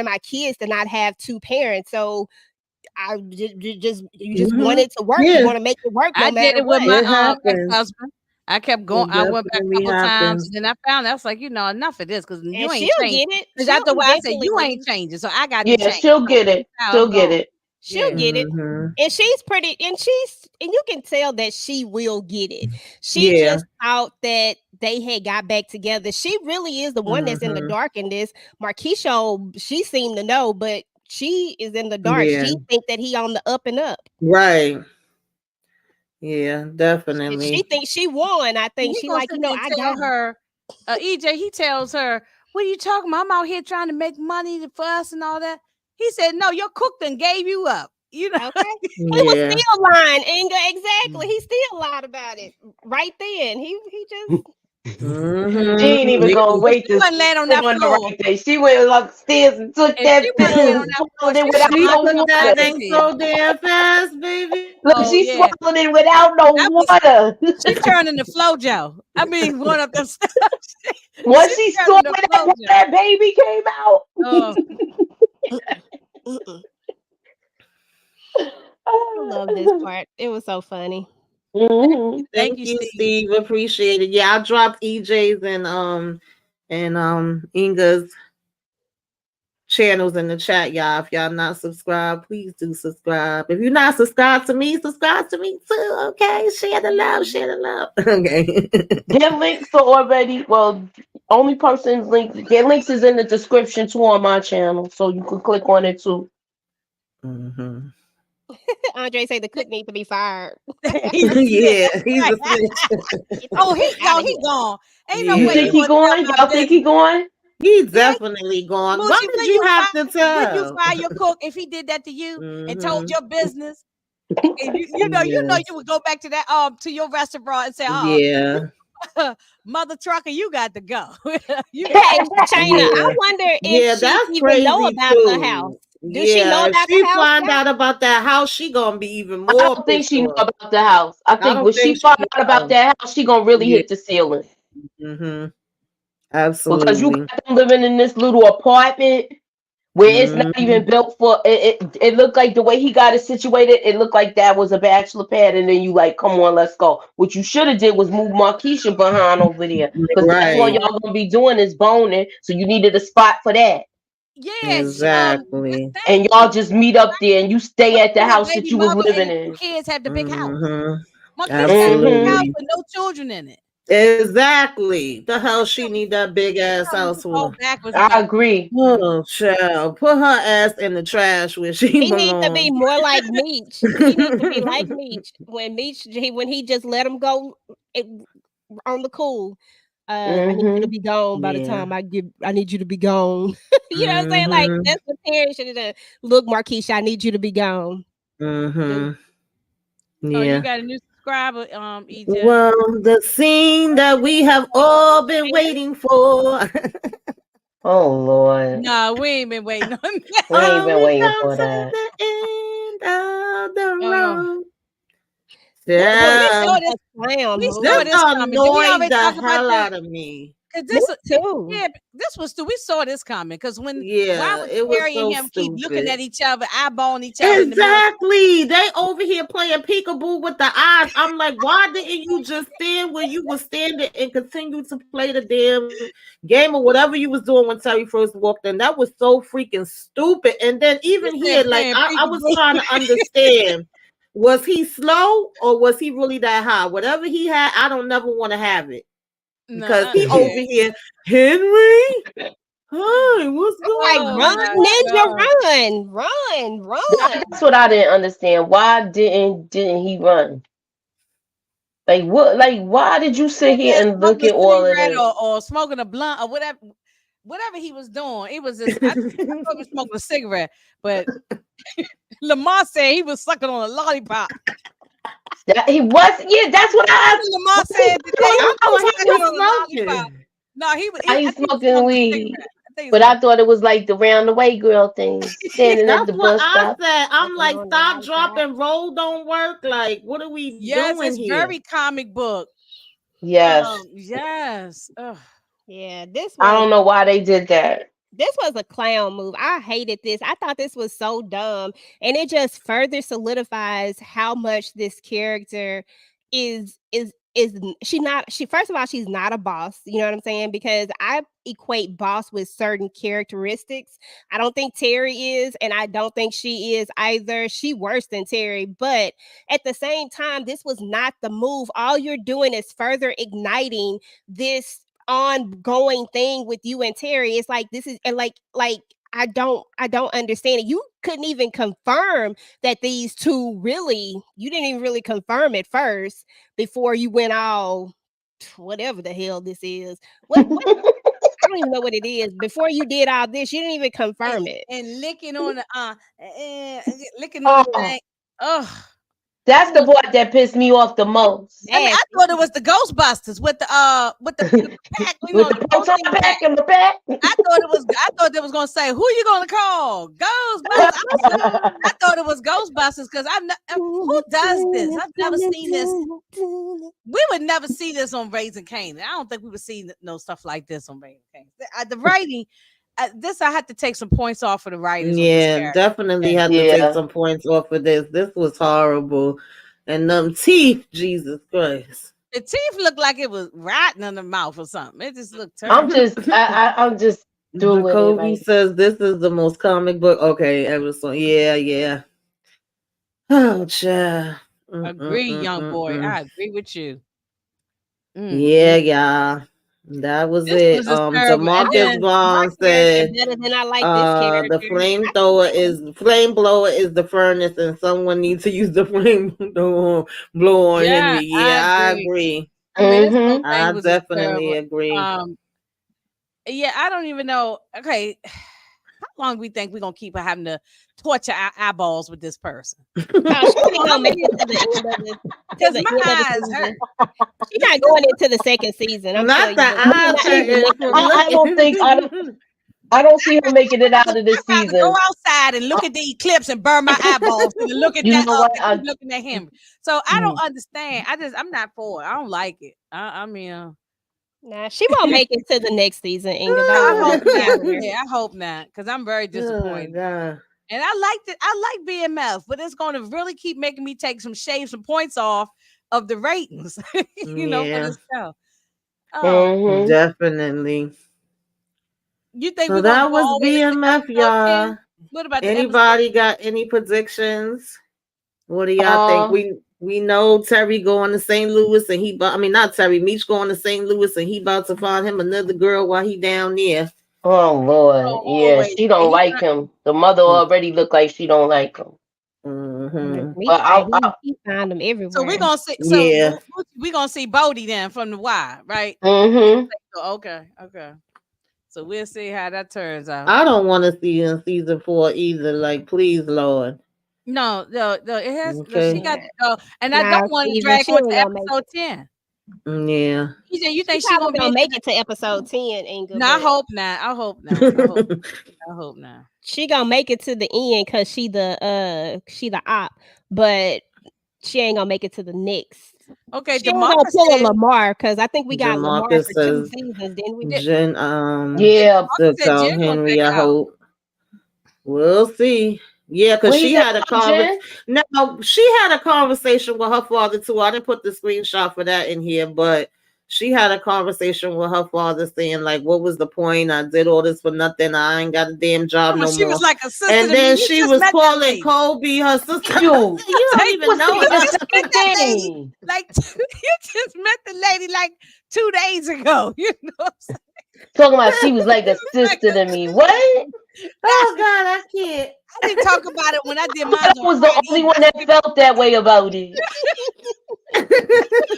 my kids to not have two parents. So I you just wanted to work. You want to make it work no I matter did it with what. my ex-husband. I kept going. I went back a couple times, and then I found I was like, enough of this because you ain't she'll changing. get it. Because after a while, I said you ain't changing, so I got to change. She'll get it. She'll get it. She'll get it. And she's pretty, and you can tell that she will get it. She just thought that they had got back together. She really is the one that's in the dark in this. Marquisha, she seemed to know, but she is in the dark. She think that he on the up and up. Right. Yeah, definitely. She thinks she won. I think she like, I got her. EJ, he tells her, what are you talking about? I'm out here trying to make money for us and all that. He said, no, your cook done gave you up. Okay. He was still lying, Inga. Exactly. He still lied about it right then. He just she ain't even gonna wait to land on that floor. Right day. She went upstairs and took that pill. She took that thing so damn fast, baby. Look, she swallowed it without no water. She turned into Flojo. I mean, going up the steps. Once she saw that baby came out. I love this part. It was so funny. Thank you, Steve. Appreciate it. Yeah, I dropped EJ's and Inga's channels in the chat, y'all. If y'all not subscribed, please do subscribe. If you're not subscribed to me, subscribe to me too. Okay, share the love, share the love. Okay. Their links are already only person's link. Their links is in the description too on my channel, so you can click on it too. Andre say the cook needs to be fired. He's a snitch. Oh, he gone. Ain't no You way. think he going? Y'all think he going? He's definitely gone. What did you have to tell? Would you fire your cook if he did that to you and told your business? And you know you would go back to that to your restaurant and say, mother trucker, you got to go. China, I wonder if she even know about the house. Does she know about the house? Find out about that house, she gonna be even more. I don't think she know about the house. I think when she find out about that house, she gonna really hit the ceiling. Absolutely. Because you got them living in this little apartment where it's not even built for it. It looked like the way he got it situated, it looked like that was a bachelor pad, and then you like, come on, let's go. What you should have did was move Marquisha behind over there. Because that's what y'all gonna be doing is boning. So you needed a spot for that. Yeah, exactly. And y'all just meet up there and you stay at the house that you was living in. Kids have the big house. Absolutely. House with no children in it. Exactly. The hell she need that big ass house for? I agree. Oh, child. Put her ass in the trash where she belongs. He needs to be more like Meech. He needs to be like Meech. When he just let him go on the cool. I need you to be gone by the time I need you to be gone. You know what I'm saying? Like that's what Terry should have done. Look, Marquisha, I need you to be gone. Yeah. Oh, you got a new subscriber, EJ. Well, the scene that we have all been waiting for. Oh Lord. No, we ain't been waiting on that. We ain't been waiting for that. The end of the road. Yeah. We saw this coming. Annoyed the hell out of me. This was stupid. We saw this coming because why was Terry and him keep looking at each other, eyeballing each other? Exactly. They over here playing peekaboo with the eyes. I'm like, why didn't you just stand where you were standing and continue to play the damn game or whatever you was doing when Terry first walked in? That was so freaking stupid. And then even here, like I was trying to understand. Was he slow or was he really that high? Whatever he had, I don't never want to have it. Because he over here, Henry, Hi, what's Like, going Oh run, my ninja, God. run. That's what I didn't understand. Why didn't he run? Like what? Like why did you sit here and look Smoking a at all of cigarette this? or smoking a blunt or whatever he was doing. It was just I thought he was smoking a cigarette, but Lamar said he was sucking on a lollipop. That he was. Yeah, that's what I. Lamar What is said today going he I was thought on? he sucking was on a lollipop. smoking. No, he was. He's I think he was smoking smoking a weed, cigarette. I think he was but I smoking. thought it was like the round the way girl thing, standing at That's the what bus I stop. said. I'm Smoking like, on the stop, drop, lollipop. and roll don't work. Like, what are we Yes, doing it's here? very comic book. Yes, Yes. Ugh. Yeah, I don't know why they did that. this was a clown move. I hated this. I thought this was so dumb. And it just further solidifies how much this character she not she first of all, she's not a boss. You know what I'm saying? Because I equate boss with certain characteristics. I don't think Terry is, and I don't think she is either. She worse than Terry, but at the same time, this was not the move. All you're doing is further igniting this ongoing thing with you and Terry. It's like this is and like I don't understand it. You couldn't even confirm that these two really you didn't even really confirm it first before you went all whatever the hell this is. What I don't even know what it is. Before you did all this, you didn't even confirm it. And licking on the licking on the Oh, thing. Oh, that's the part that pissed me off the most. I mean, I Nasty. thought it was the Ghostbusters with the pack, With the the proton protein pack. pack in the back. I thought they was gonna say, "Who you gonna call? Ghostbusters." I thought it was Ghostbusters because who does this? I've never seen this. We would never see this on Raising Cane. I don't think we would see no stuff like this on Raising Cane. The writing, this I had to take some points off for the writers with this Yeah, character. definitely Okay? have to take Yeah. some points off of this. This was horrible. And them teeth, Jesus Christ. The teeth looked like it was rotten in the mouth or something. It just looked I'm terrible. I'm just through with it. Jacoby Like says this is the most comic book. Okay, ever so yeah. Oh, child. Agree, young boy. Mm. I agree with you. Yeah. That was This was it. just terrible. And I Demarcus then like Vaughn my character said better than I like this the character. flame blower is the furnace and someone needs to use the flame blow on yeah, Henry. I Yeah, I agree. agree. I mean, this whole I thing was just definitely terrible. agree. Yeah, I don't even know. Okay, how long we think we're gonna keep having to torture our eyeballs with this person? Oh, she ain't gonna make it to the end of the Because my end of the eyes season. hurt. She's not going into the second season. I'm Not telling the you. eye Not check even is next from season. I don't think looking. I don't see her making it out of I'd this rather go season. outside and look at the eclipse and burn my eyeballs than to look at You that know what? and keep looking at him. So I don't understand. I'm not for it. I don't like it. I mean, Nah, she won't make it to the next season, Inga. Don't I worry. hope Get out not. of there. Yeah, I hope not. Because I'm very Oh disappointed. God. And I liked it. I like BMF, but it's going to really keep making me shave some points off of the ratings, for Yeah, this show. Oh, definitely. you think So we're going to that go was all the way to BMF, episode 10? y'all. What about the episode? Anybody got any predictions? What do y'all think? Uh, We know Terry going to St. Louis and I mean not Terry, Meech going to St. Louis and he about to find him another girl while he down there. oh Lord. Oh, Yeah, always. she Yeah, don't he's like not. him. The mother already looked like she don't like him. Me But say he found them So we're everywhere. gonna see. So Yeah. we're gonna see Bodie then from the Y, right? mm-hmm. Okay. So we'll see how that turns out. I don't want to see in season 4 either. Like, please, Lord. No, it has. No, she Okay. got to go, and I Nah, don't want to Steven, drag she on ain't to gonna make episode 10. Yeah. You She think she probably gonna be? gonna make it to episode 10, Inga, No, I but hope not. I hope not. I hope not. she gonna make it to the end because she the op, but she ain't gonna make it to the next. Okay, She ain't gonna Demarcus pull a said. Lamar because I think we got Lamar Jamarcus for 2 says seasons, didn't we? Jen Yeah. took Said out Jen gonna Henry, take I it out. hope. We'll see. Yeah, because What he she said had a about Jen? No, she had a conversation with her father too. I didn't put the screenshot for that in here, but she had a conversation with her father saying, like, what was the point? I did all this for nothing. I ain't got a damn job no She was more. like a sister And to me. then You she just was met that calling lady. Kobe her sister. You. You don't Like, even was know saying you her. the just met same that lady. thing. Like you just met the lady like 2 days ago. You know what I'm saying? Talking about she was like a sister to me. What? Oh God, I can't. I didn't talk about it when I did mine. I was the only one that felt that way about it.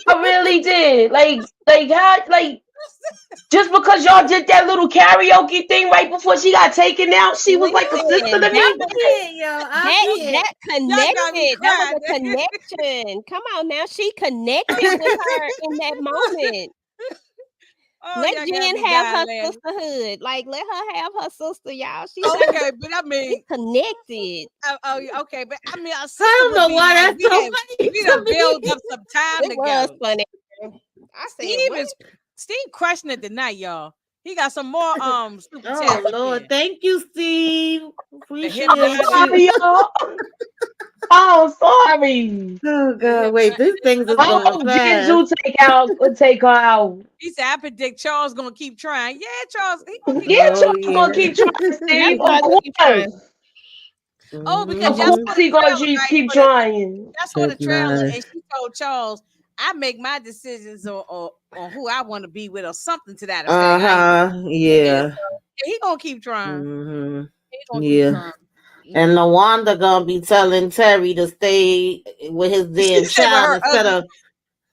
I really did. How, just because y'all did that little karaoke thing right before she got taken out, she was like a sister to Listen, me. I can't, yo. I can't. that Y'all got me connected. That was a crying. connection. Come on now, she connected with her in that moment. Oh, Let y'all got Jen me have her dying laughing. sisterhood. Like, let her have her sister, y'all. She Okay, but I she mean, connected. okay, but I mean, our sister I don't would know be why like, that's so funny we done to build me. up some time It was together. funny. I said, Steve what? is Steve crushing it tonight, y'all. He got some more super Oh chats up Lord, there. thank you, Steve. The Appreciate hypnotic. you. Sorry, y'all. Oh, sorry. Oh The God, wait, this thing's is hypnotic. going Oh, Jen fast. do take her out. He said, I predict Charles gonna keep trying. Yeah, Charles, he gonna keep Yeah, trying. Oh Charles gonna yeah. keep trying, That's Steve. why Of I keep trying. course. Oh, because Of y'all Mm-hmm. saw course the he gonna trailer, right? keep For the trying. I saw the trailer, Hypnotic. and she told Charles, I make my decisions on who I want to be with, or something to that effect. I ain't yeah, Yeah. so yeah, he gonna keep trying. Mm-hmm. He gonna keep Yeah. trying. And Mhm. Lawanda gonna be telling Terry to stay with his She damn said with child her ugly,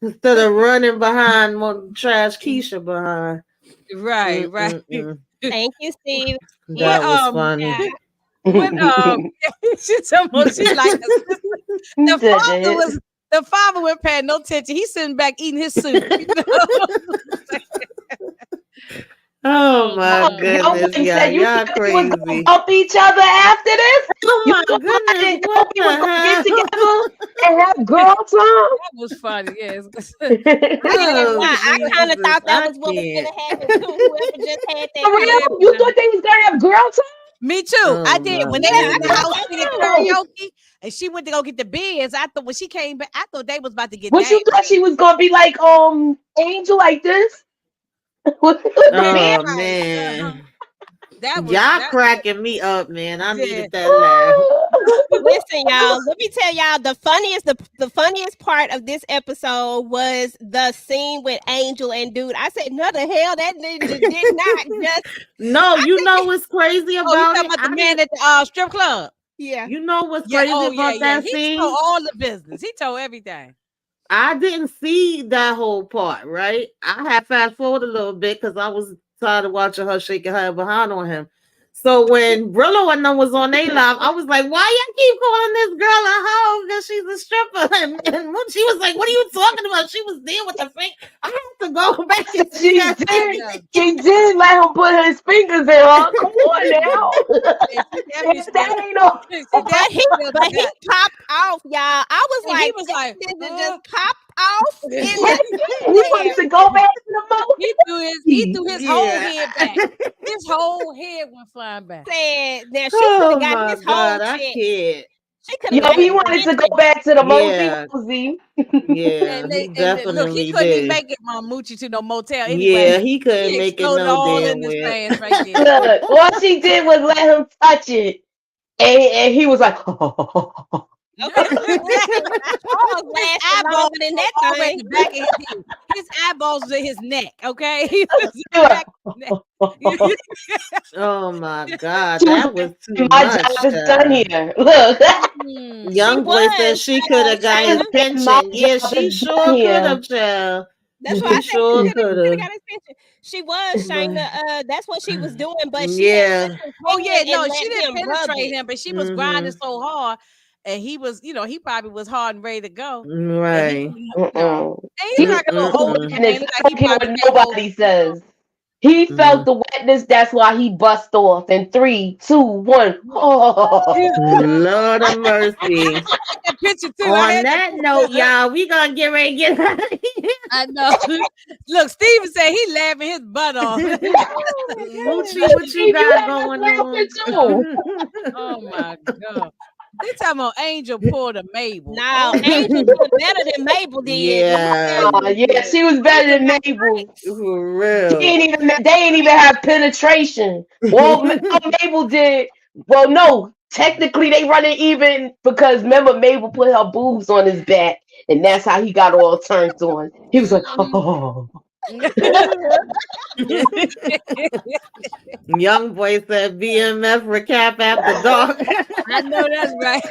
instead of running behind more trash Keisha behind. right, right. Mm-mm-mm. Thank you, Steve. When That was funny. Yeah. when she told me she like a sister. The father Did was the father wasn't paying no attention. He's sitting back eating his soup. You know? Oh Oh my Oh, no. your goodness, wife yeah, said you y'all said they was gonna crazy. bump each other after this. Oh You my thought Clyde goodness, and what Kobe was the gonna get hell? together and have girl time. That was funny, yes. I ain't gonna Oh lie. I kind of Jesus, thought that I was what was can't. gonna happen too. Whoever just had that For Yeah, real? You conversation. thought they was gonna have girl time? me too. I Oh did. my When Yeah, they was in I the goodness. thought house so singing too. karaoke and she went to go get the beers, I thought when she came back, I thought they was about to get But down. you thought she was gonna be like Angel like this with the Yeah, beard? Oh right. Uh-huh. man. That was Y'all that cracking me up, man. I yeah. needed that laugh. Listen, y'all. Let me tell y'all the funniest part of this episode was the scene with Angel and Dude. I said, no, the hell that ninja did not just. No, I you said, know what's crazy Oh, you about talking it? about the I man didn't. at the strip club? yeah. You know what's Yeah. crazy Oh, yeah, about yeah. that He told scene? all the business. He told everything. I didn't see that whole part, right? I had fast forward a little bit because I was tired of watching her shaking her behind on him. So when Brillo and them was on their live, I was like, why y'all keep calling this girl a hoe because she's a stripper? And when she was like, what are you talking about? She was there with the thing. I have to go back and see She that I did. know. She did let him put his fingers in her. Come on now. And she definitely If spilled that ain't no. she But definitely spilled the he guts. popped off, y'all. I was And he like, was this like, ninja just popped off in He the wants there. to go back to the he movie. threw his whole yeah. head back. His whole head went flying back. Said now she could have Oh got my his whole God, I check. can't. She could have Yo, got he his wanted to go pension. back to the mosey Yeah, wosey. yeah, And he look, he definitely couldn't even did. make it Mamuchi to no motel anyway. Yeah, he couldn't He make it exploded no all damn in his where. pants right there. Look, all she did was let him touch it. And he was like, Okay, listen, Charles His lasted eyeballs longer than were that all at thing. the back of his head. His eyeballs was in his neck, okay? He was in the back of his neck. Oh my God, she was that was like, too my job much. is done here. Look, She Young Hmm. boy said was, she could have got she his was Shayna. like, my pension. Yeah, job she is done sure could here. have, child. That's why I She said she sure could have could could have have. got his pension. She was But Shayna. That's what she was doing, but she had put yeah, his Oh yeah, hand and no, she let didn't him rub penetrate it. him, but she was grinding mm-hmm. so hard, and he was, he probably was hard and ready to go, and he, Right. no, Mm-mm. and he's He not gonna felt the hold Mm-mm-mm. that wetness. thing I like he don't care probably what can't hold. nobody says. He felt Mm. the wetness. That's why he bust off in 3, 2, 1. Lord of mercy. I had that picture too. I On had that that note, picture. y'all, we gonna get ready to get out of here. I know. Look, Steven said he laughing his butt off. Oh my Moochie, god! what you Steve, you got had us going laughing on? too. Oh my god. They talking about Angel pulled a Mabel. No, Oh Angel did better than Mabel did. Let me tell Yeah, Oh, you, yeah, she was better Angel than got Mabel. strength. for They real. ain't even have penetration. Well, Mabel did. Well, no, technically they running even because remember Mabel put her boobs on his back, and that's how he got all turned on. He was like, Mhm. oh. Young boy said BMF recap after dark. I know that's right.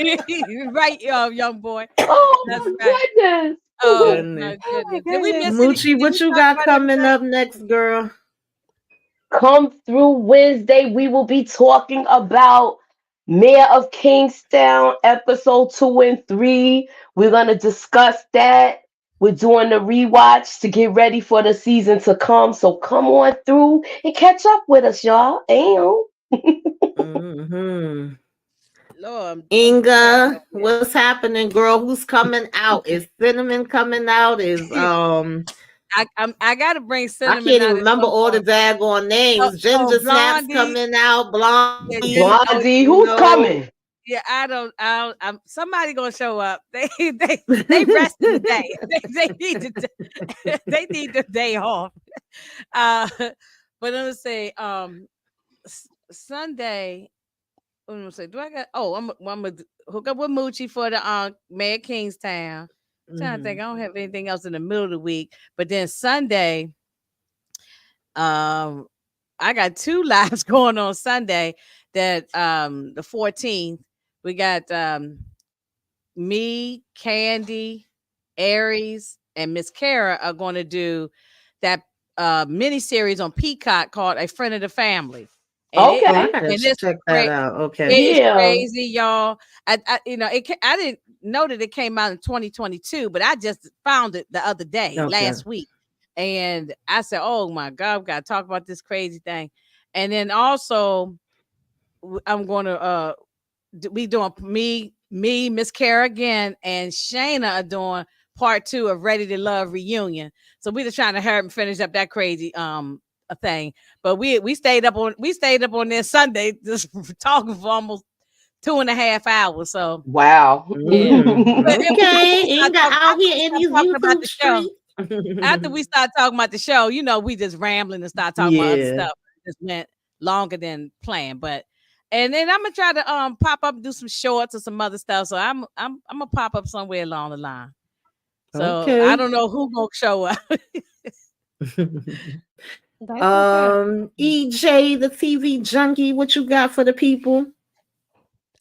Right, young boy. That's Oh right. goodness. Oh Goodness. my Oh my goodness. Did we goodness. miss any? Moochie, Did we what you talk got about coming everything? up next, girl? Come through Wednesday, we will be talking about Mayor of Kingstown, episode 2 and 3. We're going to discuss that. We're doing the rewatch to get ready for the season to come. So come on through and catch up with us, y'all. Hmm. Lord, I'm trying to Inga, go here. what's happening, girl? Who's coming out? Is Cinnamon coming out? Is I gotta bring I cinnamon can't even out at remember some all the point. daggone Oh, names. oh, Ginger Snaps Blondie. coming out. Yeah, Blondie, oh, Blondie, you who's know. coming? yeah. I'm somebody gonna show up. They resting today. They need they need the day off. Uh, but let me say, Sunday. I'm gonna say, do I got? Oh, I'm gonna hook up with Moochie for the Mayor Kingstown. Trying to think, I don't have anything else in the middle of the week. But then Sunday, um, I got two lives going on Sunday. That the 14th, we got me, Candy, Aries, and Miss Kara are going to do that mini series on Peacock called A Friend of the Family, and it Oh, I Okay. gotta and it's check that great. out. Okay. It is Yeah. crazy, y'all. I didn't know that it came out in 2022, but I just found it the other day, Okay. last week, and I said, "Oh my God, we got to talk about this crazy thing." And then also, I'm going to we doing me, Miss Kara again, and Shayna are doing part 2 of Ready to Love reunion. So we just trying to hurry and finish up that crazy a thing. But we stayed up on this Sunday just talking for almost 2.5 hours. So Wow. yeah. But Okay. Inga out after we here in start these talking about YouTube the show, streets. after we start talking about the show, we just rambling and start talking about other Yeah. stuff. It just went longer than planned. But and then I'm gonna try to pop up and do some shorts or some other stuff. So I'm gonna pop up somewhere along the line. So I Okay. don't know who gonna show up. That's what's up. EJ, the TV junkie, what you got for the people?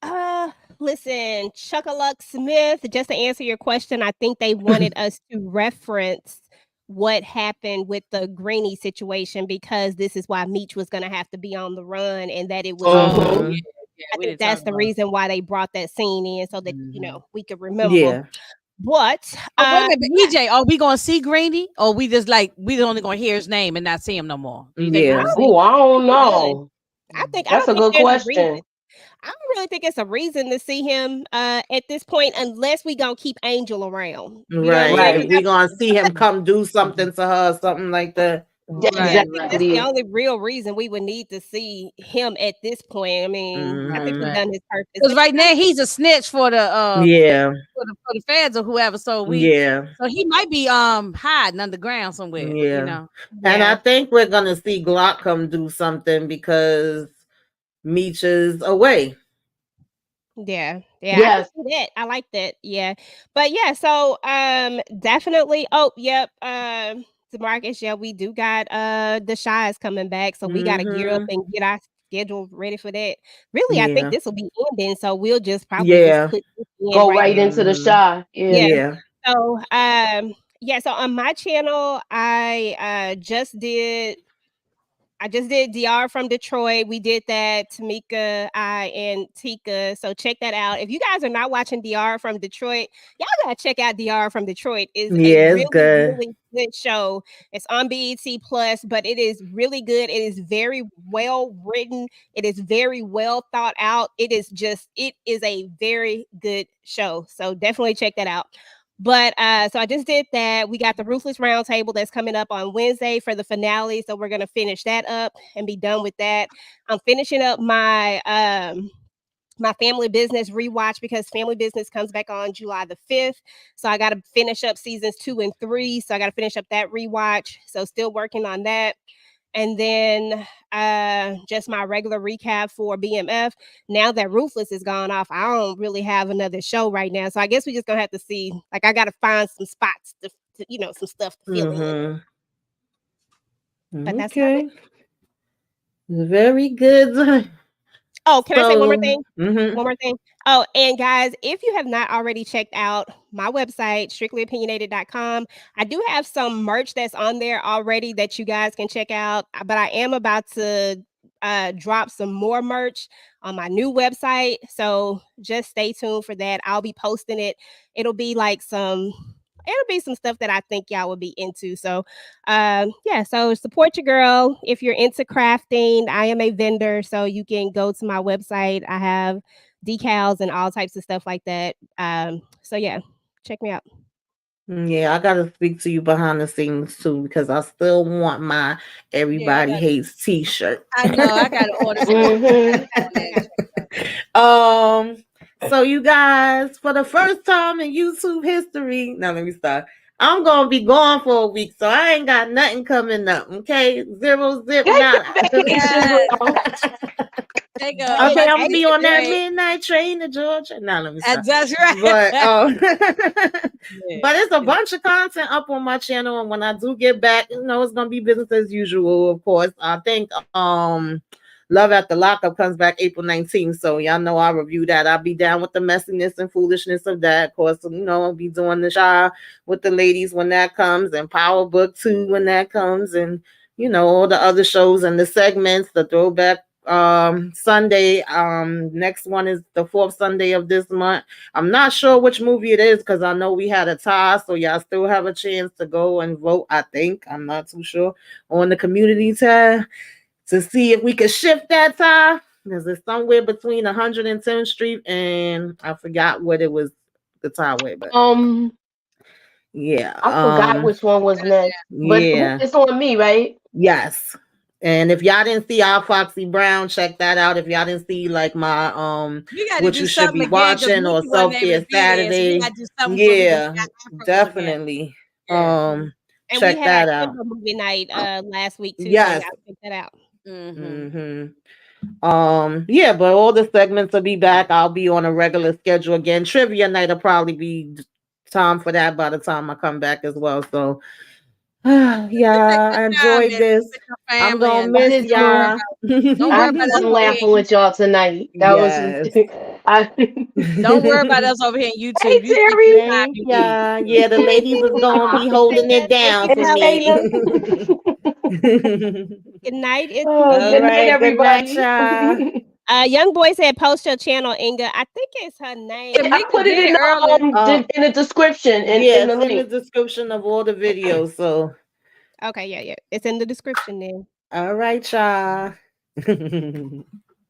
Uh, Listen, Chuckaluck Smith, just to answer your question, I think they wanted us to reference what happened with the Greenie situation because this is why Meech was going to have to be on the run and that it was Oh Mhm. yeah, Mhm. yeah. I We think didn't talk that's the about it. reason why they brought that scene in so that, Mhm. we could remember. Yeah. But Oh, wait a minute, yeah, EJ, are we gonna see Greeny? Or we just like we only gonna hear his name and not see him no more? Do you think we're I gonna Yeah. don't see Oh, him? I don't think we're good. know. I That's don't a think good there's a reason. question. I don't really think it's a reason to see him at this point unless we gonna keep Angel around. You know what I'm saying? Right. Right. 'Cause We gonna see him come do something to her, something like that. yeah, I Right, think right, that's the Exactly. only real reason we would need to see him at this point. I mean, I right, think we've Hmm. right. done his purpose. Because But right now he's a snitch for the Yeah. for the feds or whoever. Yeah. So he might be hiding underground somewhere, Yeah. And I yeah, think we're gonna see Glock come do something because Meech is away. yeah, I can Yes. see that. I like that. Yeah, but yeah, so definitely. Oh, yep. Demarcus, yeah, we do got the Shy is coming back, so we got to gear up Hmm. and get our schedule ready for that. Really, I think Yeah. this will be ending, so we'll just probably just Yeah. put this in Go right right now. into the Hmm. shy. Yeah. Yeah. Yeah. So, yeah, so on my channel, I just did DR from Detroit. We did that, Tamika, I, and Tika. So check that out. If you guys are not watching DR from Detroit, y'all gotta check out DR from Detroit. Is a Yeah, it's really, good. really good show. It's on BET Plus, but it is really good. It is very well written. It is very well thought out. It is a very good show. So definitely check that out. But so I just did that. We got the Ruthless Roundtable that's coming up on Wednesday for the finale. So we're gonna finish that up and be done with that. I'm finishing up my family business rewatch because family business comes back on July the 5th. So I gotta finish up seasons 2 and 3. So I gotta finish up that rewatch. So still working on that. And then just my regular recap for BMF. Now that Ruthless is gone off, I don't really have another show right now. So I guess we just gonna have to see. Like I gotta find some spots to some stuff to fill in. Hmm. But that's about it. Okay. Very good. Oh, can I say one more So, thing? One more thing. Oh, and guys, if you have not already checked out my website, strictlyopinionated.com, I do have some merch that's on there already that you guys can check out. But I am about to drop some more merch on my new website. So just stay tuned for that. I'll be posting it. It'll be like it'll be some stuff that I think y'all will be into. So yeah, so support your girl. If you're into crafting, I am a vendor, so you can go to my website. I have decals and all types of stuff like that. So yeah, check me out. Yeah, I gotta speak to you behind the scenes too because I still want my Yeah, Everybody Hates T-shirt. I know. I got to order some. Mhm. On that. um, so you guys, for the first time in YouTube history, now let me start. I'm gonna be gone for a week, so I ain't got nothing coming up. Okay, zero zip Take nada. your vacation, Yes. girl. Take Hey, Okay, a I'm gonna hey, be on that break. midnight train to Georgia. Now let me stop. That's right. But Yeah. but it's a bunch of content up on my channel, and when I do get back, it's gonna be business as usual. Of course, I think Love at the Lockup comes back April 19th, so y'all know I'll review that. I'll be down with the messiness and foolishness of that. Of course, I'll be doing the Shy with the ladies when that comes, and Power Book 2 when that comes, and all the other shows and the segments, the throwback Sunday. Next one is the fourth Sunday of this month. I'm not sure which movie it is because I know we had a tie, so y'all still have a chance to go and vote. I think I'm not too sure on the community tab to see if we could shift that tie because it's somewhere between 110th Street and I forgot what it was the tie way, but yeah, I forgot which one was next, but yeah. it's on me, right? Yes. And if y'all didn't see our Foxy Brown, check that out. If y'all didn't see like my We got to what do you should something be again because watching or Nikki wasn't able to self-care be there. So we Saturday. got to do something so we can Yeah, chat Africans again. definitely. Yeah. and we Check had our that out. Kimber movie night last week too, so Yes. y'all check that out. Mm-hmm. Yeah, but all the segments will be back. I'll be on a regular schedule again. Trivia night will probably be time for that by the time I come back as well. So It's a yeah, good I time, enjoyed man. this. With your I'm family gonna and I miss did don't worry too. y'all. about don't I worry had about us fun over laughing here. with y'all tonight. That was, Yes. I, Don't worry about us over here in hey YouTube. You keep your Terry, time Thank you need. ya. Yeah, the ladies is gonna be holding it Thank down you, for it's me. Kelly. Dana. Good night. It's Oh, All good me. night, right. Good night, everybody. y'all. Young boy said post your channel, Inga. I think it's her name. I Tamika put it did in it earlier. in the description and Yeah, in the it's in the link. description of all the videos. So, Okay, yeah, yeah. It's in the description then. all right, y'all.